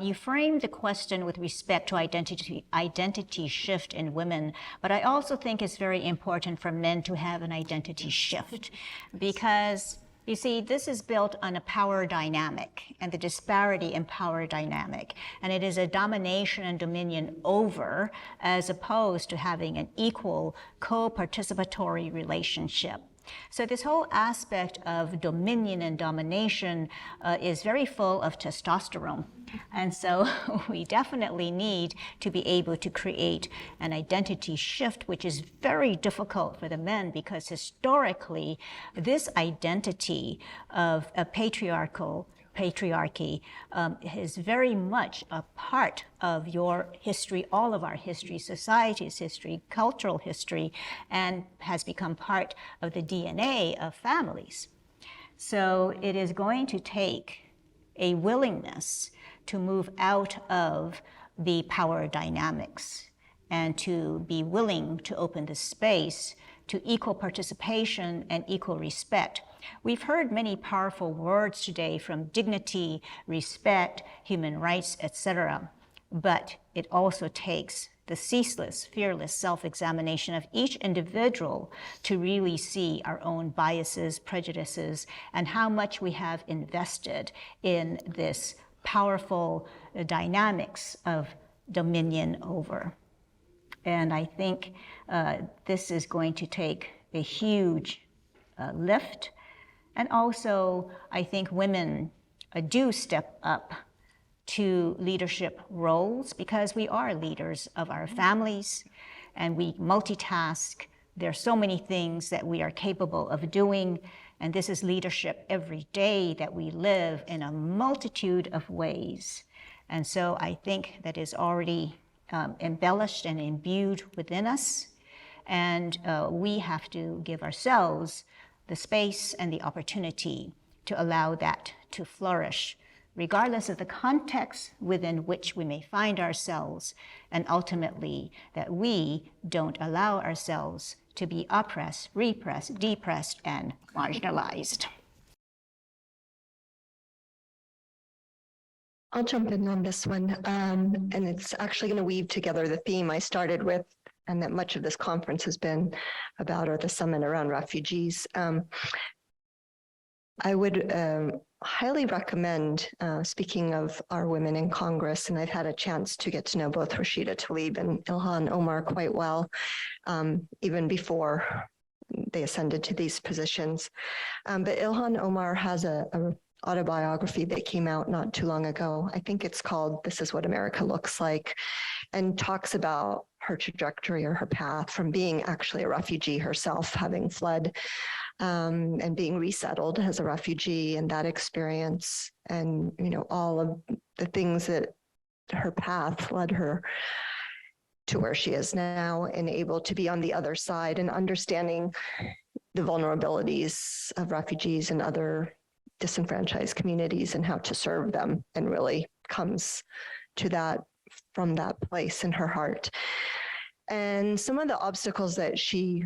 You framed the question with respect to identity shift in women, but I also think it's very important for men to have an identity shift because, you see, this is built on a power dynamic and the disparity in power dynamic, and it is a domination and dominion over as opposed to having an equal co-participatory relationship. So this whole aspect of dominion and domination is very full of testosterone. And so we definitely need to be able to create an identity shift, which is very difficult for the men because historically, this identity of a patriarchy is very much a part of your history, all of our history, society's history, cultural history, and has become part of the DNA of families. So it is going to take a willingness to move out of the power dynamics and to be willing to open the space to equal participation and equal respect. We've heard many powerful words today from dignity, respect, human rights, etc. But it also takes the ceaseless, fearless self-examination of each individual to really see our own biases, prejudices, and how much we have invested in this powerful dynamics of dominion over. And I think this is going to take a huge lift. And also, I think women do step up to leadership roles because we are leaders of our families and we multitask. There are so many things that we are capable of doing, and this is leadership every day that we live in a multitude of ways. And so I think that is already embellished and imbued within us, and we have to give ourselves the space and the opportunity to allow that to flourish, regardless of the context within which we may find ourselves, and ultimately that we don't allow ourselves to be oppressed, repressed, depressed, and marginalized. I'll jump in on this one, and it's actually going to weave together the theme I started with, and that much of this conference has been about, or the summit around refugees. I would highly recommend, speaking of our women in Congress, and I've had a chance to get to know both Rashida Tlaib and Ilhan Omar quite well, even before they ascended to these positions. But Ilhan Omar has a autobiography that came out not too long ago. I think it's called This Is What America Looks Like, and talks about her trajectory or her path from being actually a refugee herself, having fled and being resettled as a refugee, and that experience, and all of the things that her path led her to where she is now, and able to be on the other side and understanding the vulnerabilities of refugees and other disenfranchised communities and how to serve them, and really comes to that from that place in her heart. And some of the obstacles that she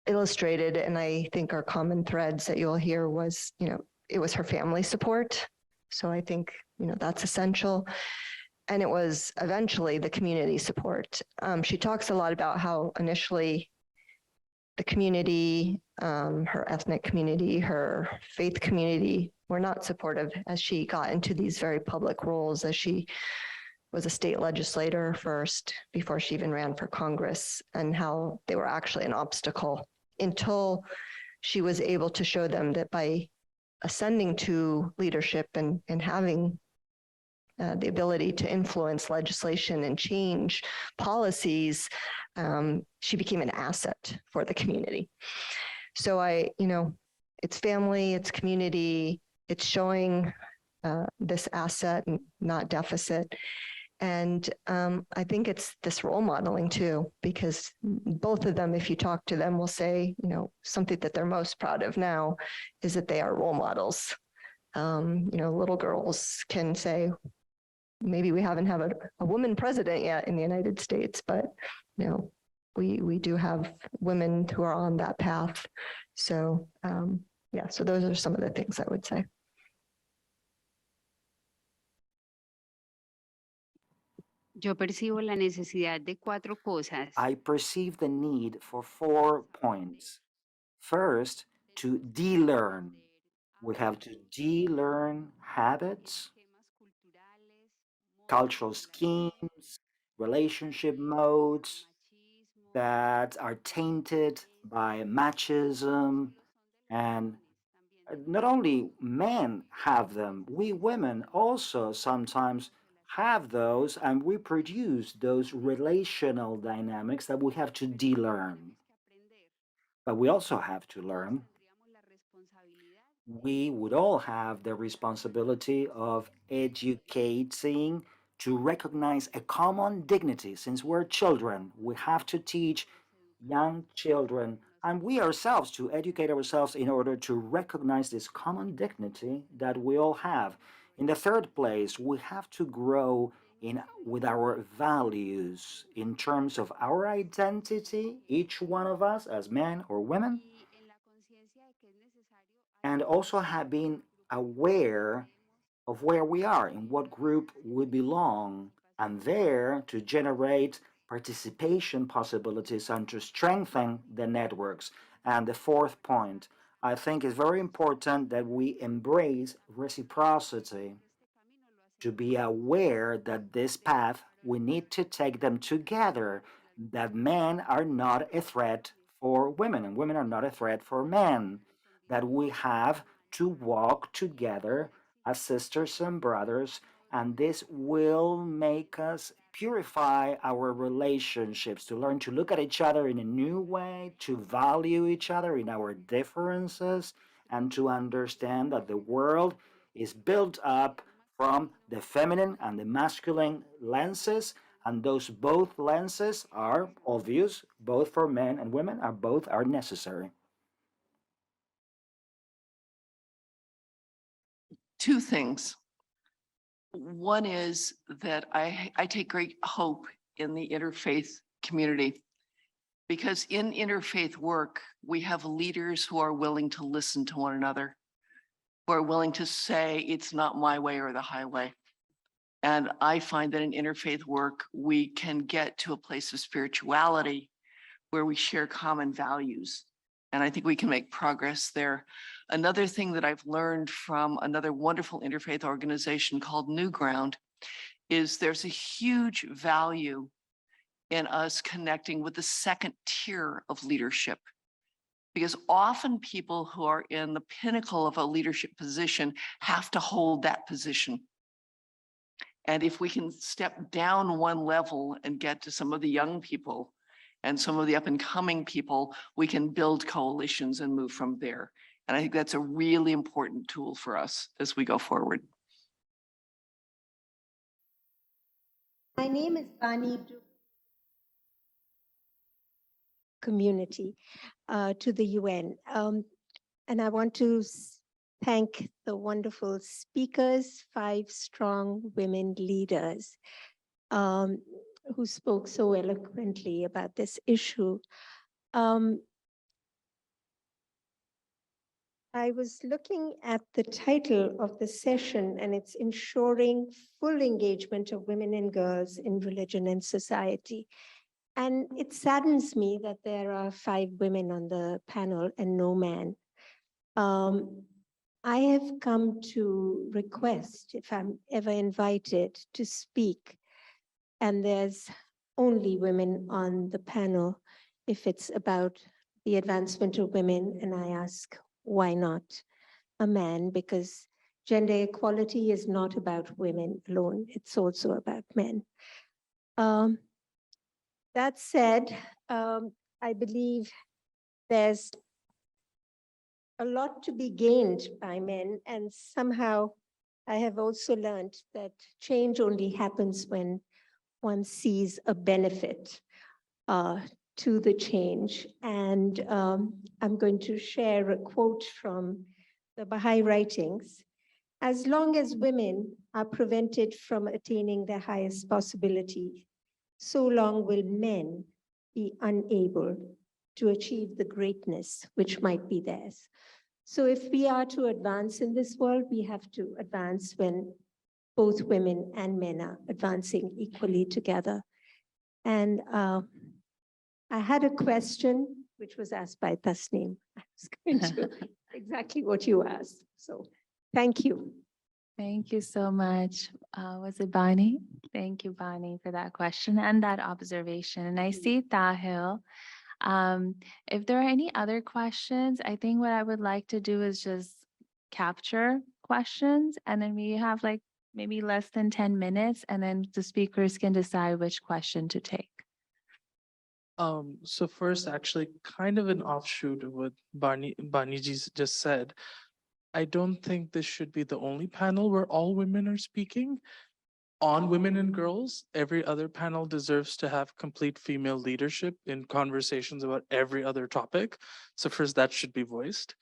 illustrated, and I think are common threads that you'll hear, was, it was her family support. So I think, that's essential. And it was eventually the community support. She talks a lot about how initially the community, her ethnic community, her faith community were not supportive as she got into these very public roles, as she was a state legislator first before she even ran for Congress, and how they were actually an obstacle until she was able to show them that by ascending to leadership and having the ability to influence legislation and change policies, she became an asset for the community. So it's family, it's community, it's showing this asset and not deficit. And I think it's this role modeling too, because both of them, if you talk to them, will say, something that they're most proud of now is that they are role models. Little girls can say, maybe we haven't had a woman president yet in the United States, but we do have women who are on that path. So so those are some of the things I would say. Yo percibo la necesidad de 4 cosas. I perceive the need for 4 points. First, to de-learn. We have to de-learn habits, cultural schemes, relationship modes that are tainted by machismo, and not only men have them, we women also sometimes have those, and we produce those relational dynamics that we have to de-learn. But we also have to learn. We would all have the responsibility of educating to recognize a common dignity. Since we're children, we have to teach young children and we ourselves to educate ourselves in order to recognize this common dignity that we all have. In the third place, we have to grow with our values in terms of our identity, each one of us as men or women, and also have been aware of where we are, in what group we belong, and there to generate participation possibilities and to strengthen the networks. And the fourth point, I think it's very important that we embrace reciprocity, to be aware that this path, we need to take them together, that men are not a threat for women and women are not a threat for men, that we have to walk together as sisters and brothers, and this will make us purify our relationships, to learn to look at each other in a new way, to value each other in our differences, and to understand that the world is built up from the feminine and the masculine lenses, and those both lenses are obvious, both for men and women, both are necessary. Two things. One is that I take great hope in the interfaith community, because in interfaith work, we have leaders who are willing to listen to one another, who are willing to say, it's not my way or the highway. And I find that in interfaith work, we can get to a place of spirituality where we share common values. And I think we can make progress there. Another thing that I've learned from another wonderful interfaith organization called New Ground is there's a huge value in us connecting with the second tier of leadership. Because often people who are in the pinnacle of a leadership position have to hold that position. And if we can step down one level and get to some of the young people and some of the up and coming people, we can build coalitions and move from there. And I think that's a really important tool for us as we go forward. My name is Bani community to the UN. And I want to thank the wonderful speakers, 5 strong women leaders who spoke so eloquently about this issue. I was looking at the title of the session, and it's Ensuring Full Engagement of Women and Girls in Religion and Society. And it saddens me that there are 5 women on the panel and no man. I have come to request, if I'm ever invited to speak, and there's only women on the panel, if it's about the advancement of women, and I ask, why not a man? Because gender equality is not about women alone, it's also about men. That said, I believe there's a lot to be gained by men, and somehow I have also learned that change only happens when one sees a benefit to the change. And I'm going to share a quote from the Baha'i writings. As long as women are prevented from attaining their highest possibility, so long will men be unable to achieve the greatness which might be theirs. So if we are to advance in this world, we have to advance when both women and men are advancing equally together. And I had a question which was asked by Tasneem. I was going to exactly what you asked. So thank you. Thank you so much. Was it Bani? Thank you, Bani, for that question and that observation. And I see Tahil. If there are any other questions, I think what I would like to do is just capture questions, and then we have like maybe less than 10 minutes, and then the speakers can decide which question to take. So first, actually, kind of an offshoot of what Baniji just said. I don't think this should be the only panel where all women are speaking on women and girls. Every other panel deserves to have complete female leadership in conversations about every other topic. So first, that should be voiced.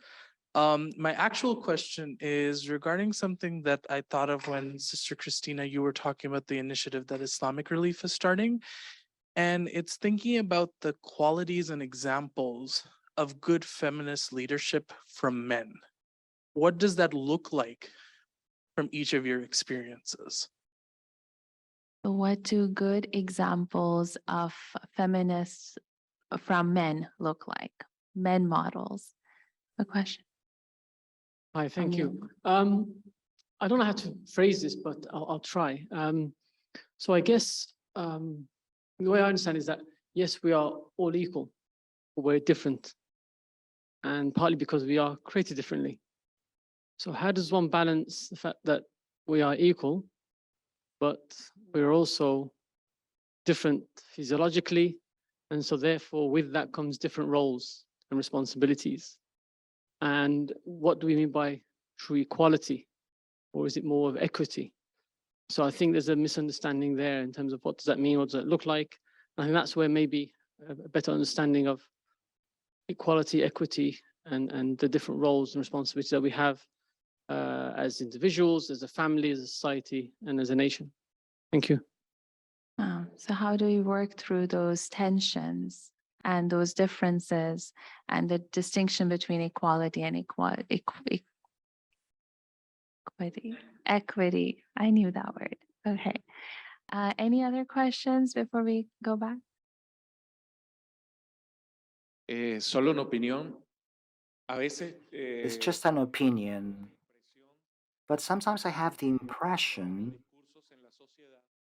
My actual question is regarding something that I thought of when Sister Christina, you were talking about the initiative that Islamic Relief is starting. And it's thinking about the qualities and examples of good feminist leadership from men. What does that look like from each of your experiences? So what do good examples of feminists from men look like? Men models. A question. Hi, thank you. you. I don't know how to phrase this, but I'll try. So I guess the way I understand is that, yes, we are all equal, but we're different. And partly because we are created differently. So how does one balance the fact that we are equal, but we're also different physiologically, and so therefore with that comes different roles and responsibilities? And what do we mean by true equality? Or is it more of equity? So I think there's a misunderstanding there in terms of what does that mean, what does it look like? I think that's where maybe a better understanding of equality, equity, and the different roles and responsibilities that we have as individuals, as a family, as a society, and as a nation. Thank you. So how do we work through those tensions and those differences and the distinction between equality and equity? I knew that word. Okay. Any other questions before we go back? Solo una opinión. A veces, It's just an opinion, but sometimes I have the impression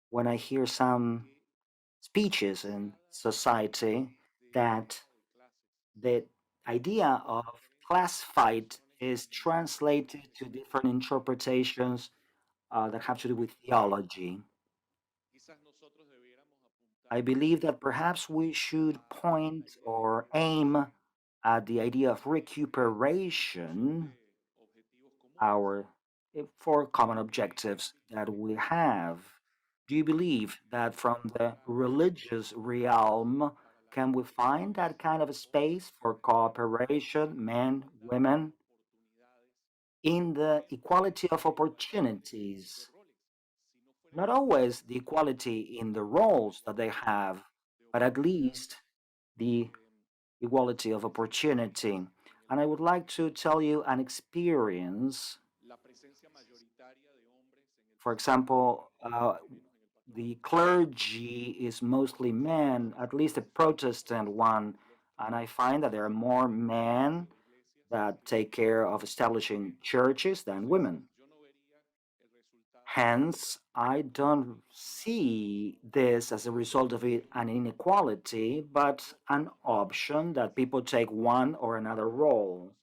when I hear some speeches in society that the idea of class fight is translated to different interpretations that have to do with theology. I believe that perhaps we should point or aim at the idea of recuperation our for common objectives that we have. Do you believe that from the religious realm can we find that kind of a space for cooperation, men, women, in the equality of opportunities? Not always the equality in the roles that they have, but at least the equality of opportunity. And I would like to tell you an experience. For example, the clergy is mostly men, at least a Protestant one, and I find that there are more men that take care of establishing churches than women. Hence, I don't see this as a result of it an inequality, but an option that people take one or another role.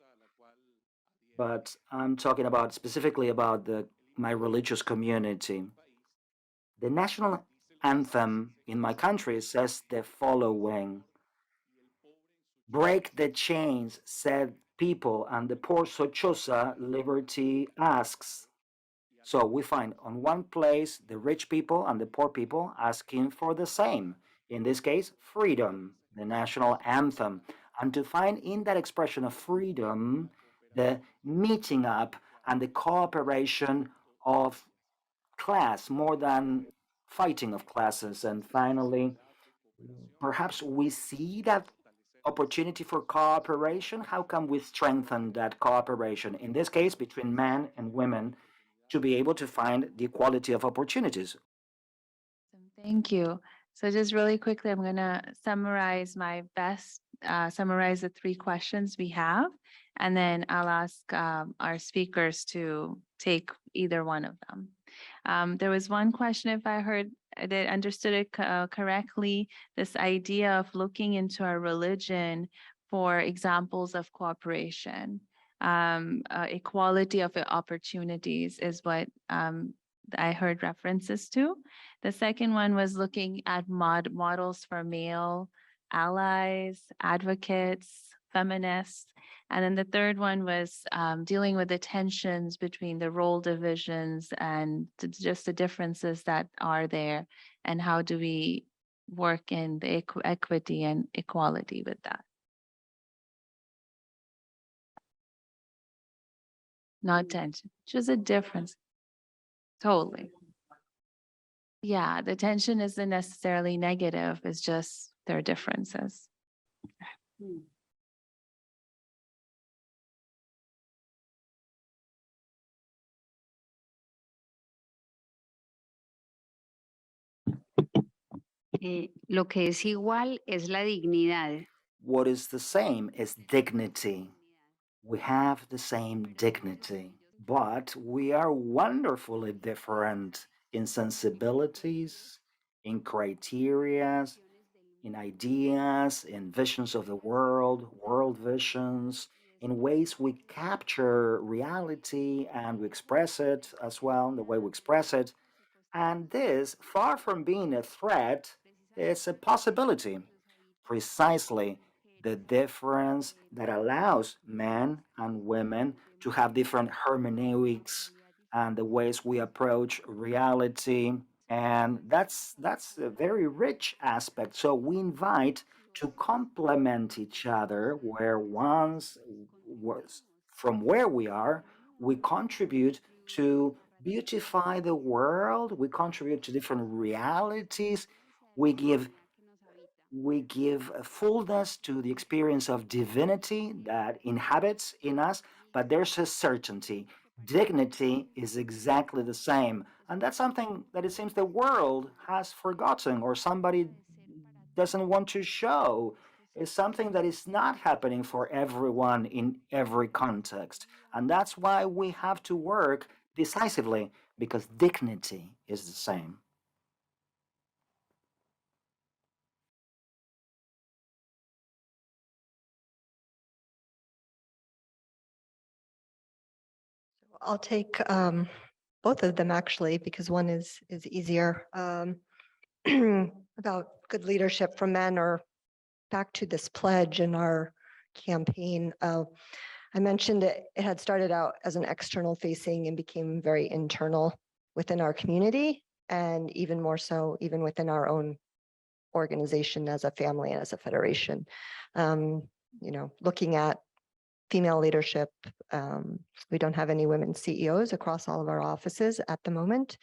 But I'm talking about specifically about my religious community. The national anthem in my country says the following: break the chains, said people, and the poor Sochosa liberty asks. So we find on one place the rich people and the poor people asking for the same. In this case, freedom, the national anthem. And to find in that expression of freedom the meeting up and the cooperation of class more than fighting of classes. And finally, perhaps we see that opportunity for cooperation. How can we strengthen that cooperation, in this case between men and women, to be able to find the equality of opportunities? Thank you. So just really quickly, I'm going to summarize summarize the three questions we have, and then I'll ask our speakers to take either one of them. There was one question, if I understood it correctly, this idea of looking into our religion for examples of cooperation. Equality of opportunities is what I heard references to. The second one was looking at models for male allies, advocates, feminists. And then the third one was dealing with the tensions between the role divisions and just the differences that are there, and how do we work in the equity and equality with that. Not tension, just a difference. Totally. Yeah, the tension isn't necessarily negative, it's just their differences. Lo que es igual es la dignidad. What is the same is dignity. We have the same dignity, but we are wonderfully different in sensibilities, in criteria, in ideas, in visions of the world visions, in ways we capture reality and we express it as well, the way we express it. And this, far from being a threat, is a possibility. Precisely the difference that allows men and women to have different hermeneutics and the ways we approach reality. And that's a very rich aspect. So we invite to complement each other, where from where we are, we contribute to beautify the world, we contribute to different realities, we give a fullness to the experience of divinity that inhabits in us, but there's a certainty. Dignity is exactly the same. And that's something that it seems the world has forgotten or somebody doesn't want to show. It's something that is not happening for everyone in every context. And that's why we have to work decisively, because dignity is the same. I'll take both of them actually, because one is easier. About good leadership from men, or back to this pledge in our campaign. I mentioned it had started out as an external facing and became very internal within our community, and even more so even within our own organization as a family and as a federation. Looking at female leadership, we don't have any women CEOs across all of our offices at the moment.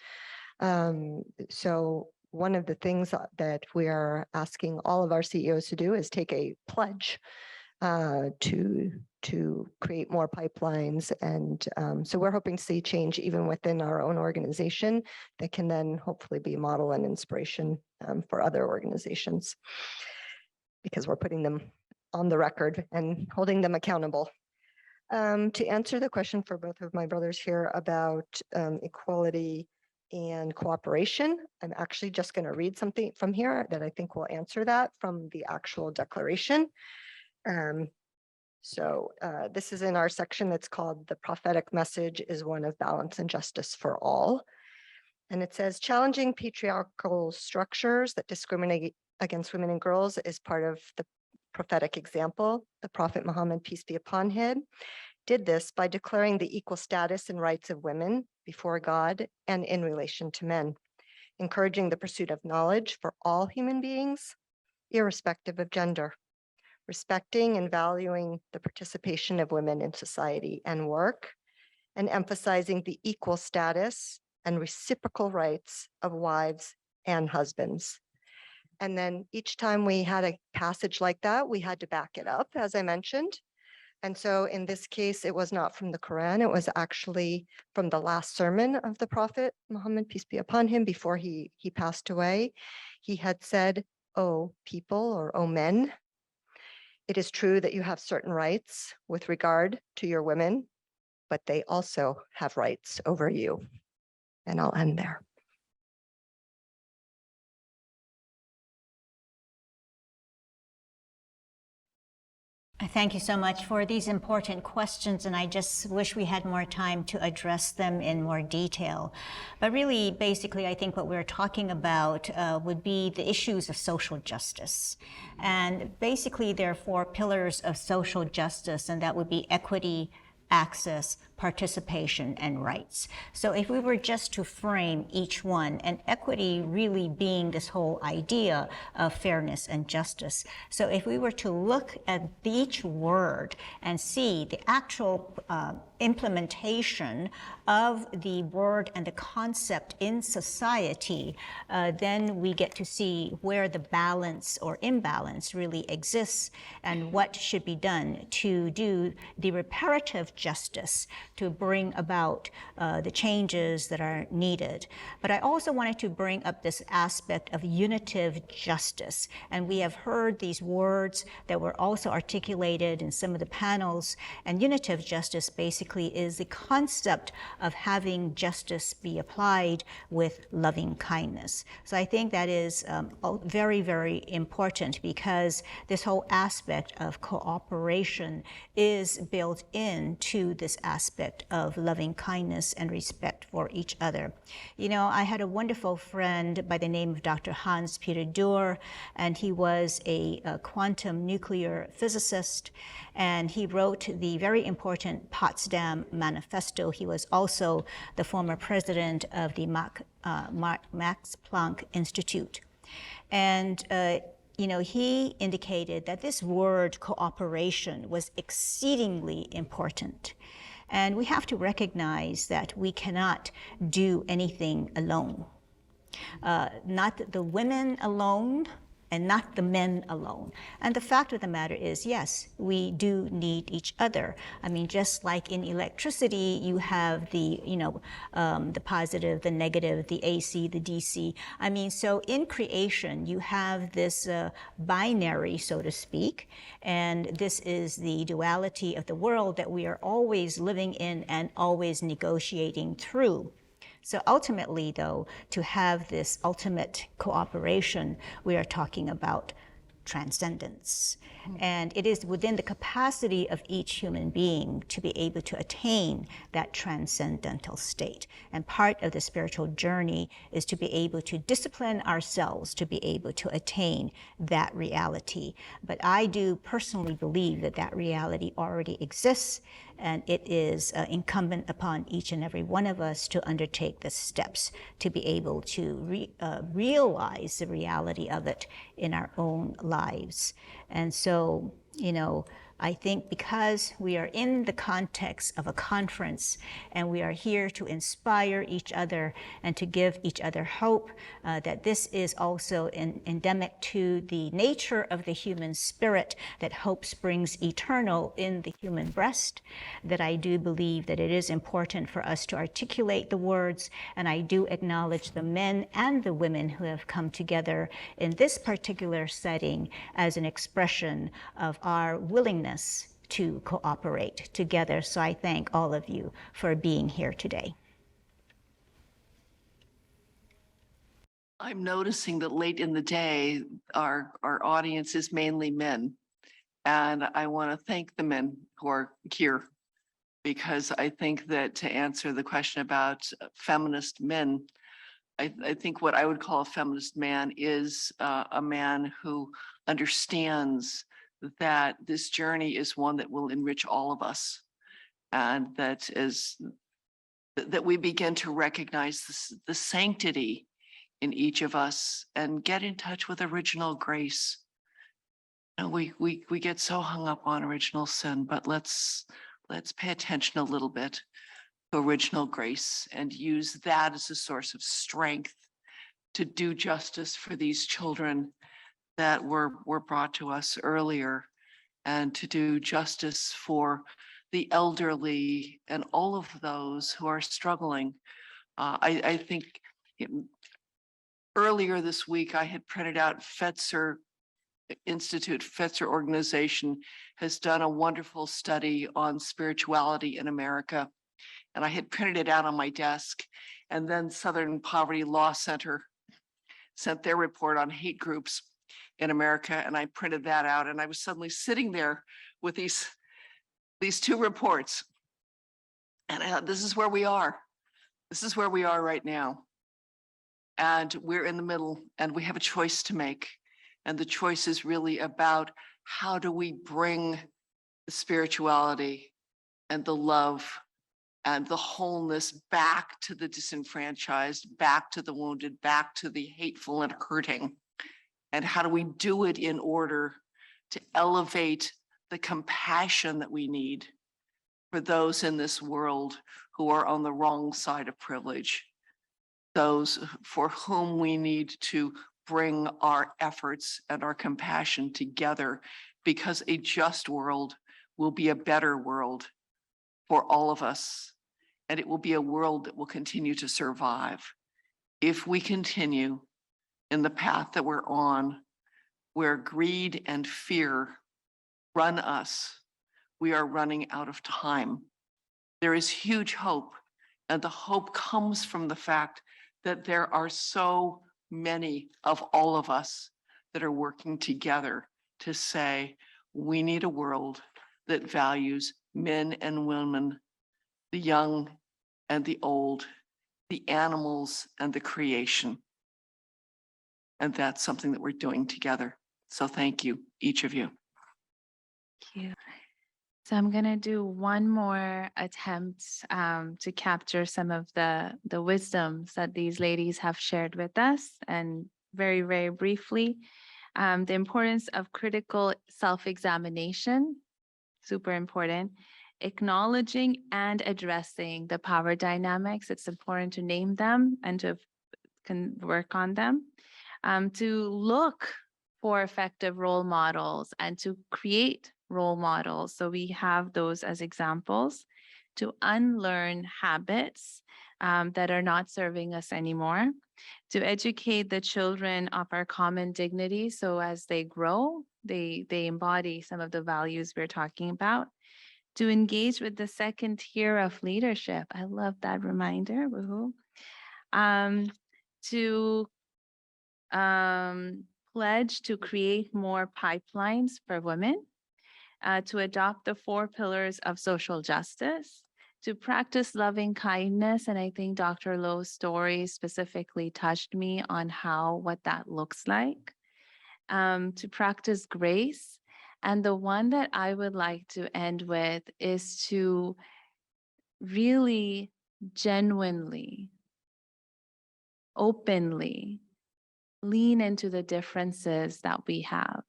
So one of the things that we are asking all of our CEOs to do is take a pledge to to create more pipelines. And so we're hoping to see change even within our own organization that can then hopefully be model and inspiration for other organizations, because we're putting them on the record and holding them accountable. To answer the question for both of my brothers here about equality and cooperation, I'm actually just going to read something from here that I think will answer that from the actual declaration. So this is in our section that's called "The Prophetic Message is One of Balance and Justice for All." And it says, challenging patriarchal structures that discriminate against women and girls is part of the prophetic example. The Prophet Muhammad, peace be upon him, did this by declaring the equal status and rights of women before God and in relation to men, encouraging the pursuit of knowledge for all human beings, irrespective of gender, respecting and valuing the participation of women in society and work, and emphasizing the equal status and reciprocal rights of wives and husbands. And then each time we had a passage like that, we had to back it up, as I mentioned. And so in this case, it was not from the Quran, it was actually from the last sermon of the Prophet Muhammad, peace be upon him, before he passed away. He had said, "O people," or "O men, it is true that you have certain rights with regard to your women, but they also have rights over you." And I'll end there. Thank you so much for these important questions, and I just wish we had more time to address them in more detail. But really, basically, I think what we're talking about would be the issues of social justice. And basically, there are 4 pillars of social justice, and that would be equity, access, participation, and rights. So if we were just to frame each one, and equity really being this whole idea of fairness and justice. So if we were to look at each word and see the actual implementation of the word and the concept in society, then we get to see where the balance or imbalance really exists and what should be done to do the reparative justice to bring about the changes that are needed. But I also wanted to bring up this aspect of unitive justice. And we have heard these words that were also articulated in some of the panels. And unitive justice basically is the concept of having justice be applied with loving kindness. So I think that is very, very important, because this whole aspect of cooperation is built into this aspect of loving kindness and respect for each other. You know, I had a wonderful friend by the name of Dr. Hans Peter Duhr, and he was a quantum nuclear physicist, and he wrote the very important Potsdam Manifesto. He was also the former president of the Max Planck Institute. And you know, he indicated that this word cooperation was exceedingly important. And we have to recognize that we cannot do anything alone. Not the women alone, and not the men alone. And the fact of the matter is, yes, we do need each other. I mean, just like in electricity, you have the, the positive, the negative, the AC, the DC. I mean, so in creation, you have this binary, so to speak, and this is the duality of the world that we are always living in and always negotiating through. So ultimately, though, to have this ultimate cooperation, we are talking about transcendence. And it is within the capacity of each human being to be able to attain that transcendental state. And part of the spiritual journey is to be able to discipline ourselves to be able to attain that reality. But I do personally believe that that reality already exists, and it is incumbent upon each and every one of us to undertake the steps to be able to realize the reality of it in our own lives. And so, I think because we are in the context of a conference and we are here to inspire each other and to give each other hope, that this is also endemic to the nature of the human spirit, that hope springs eternal in the human breast, that I do believe that it is important for us to articulate the words, and I do acknowledge the men and the women who have come together in this particular setting as an expression of our willingness to cooperate together. So I thank all of you for being here today. I'm noticing that late in the day, our audience is mainly men. And I want to thank the men who are here, because I think that to answer the question about feminist men, I think what I would call a feminist man is a man who understands that this journey is one that will enrich all of us, and that we begin to recognize the sanctity in each of us and get in touch with original grace. And we get so hung up on original sin, but let's pay attention a little bit to original grace and use that as a source of strength to do justice for these children that were brought to us earlier, and to do justice for the elderly and all of those who are struggling. I think earlier this week, I had printed out Fetzer organization has done a wonderful study on spirituality in America. And I had printed it out on my desk. And then Southern Poverty Law Center sent their report on hate groups in America. And I printed that out. And I was suddenly sitting there with these two reports. And I thought, this is where we are. This is where we are right now. And we're in the middle, and we have a choice to make. And the choice is really about how do we bring the spirituality and the love and the wholeness back to the disenfranchised, back to the wounded, back to the hateful and hurting. And how do we do it in order to elevate the compassion that we need for those in this world who are on the wrong side of privilege, those for whom we need to bring our efforts and our compassion together, because a just world will be a better world for all of us. And it will be a world that will continue to survive. If we continue in the path that we're on, where greed and fear run us, we are running out of time. There is huge hope, and the hope comes from the fact that there are so many of all of us that are working together to say, we need a world that values men and women, the young and the old, the animals and the creation. And that's something that we're doing together. So thank you, each of you. Thank you. So I'm going to do one more attempt to capture some of the wisdoms that these ladies have shared with us, and very, very briefly, the importance of critical self-examination, super important, acknowledging and addressing the power dynamics. It's important to name them and to work on them, to look for effective role models and to create role models. So we have those as examples, to unlearn habits that are not serving us anymore, to educate the children of our common dignity. So as they grow, they embody some of the values we're talking about, to engage with the second tier of leadership. I love that reminder. Woohoo. To pledge to create more pipelines for women, to adopt the 4 pillars of social justice, to practice loving kindness. And I think Dr. Lowe's story specifically touched me on what that looks like, to practice grace. And the one that I would like to end with is to really genuinely, openly lean into the differences that we have.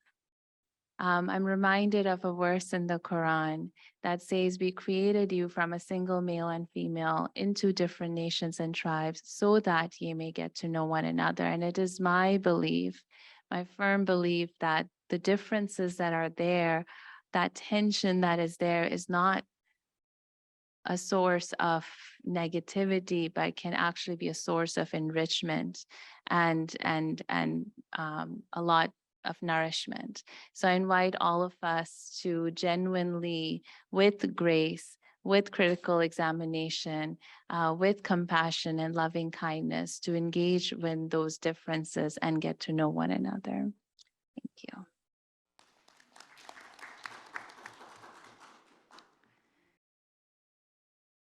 I'm reminded of a verse in the Quran that says, we created you from a single male and female into different nations and tribes so that ye may get to know one another. And it is my belief, my firm belief, that the differences that are there, that tension that is there, is not a source of negativity, but can actually be a source of enrichment and a lot of nourishment. So I invite all of us to genuinely, with grace, with critical examination, with compassion and loving kindness, to engage with those differences and get to know one another. Thank you.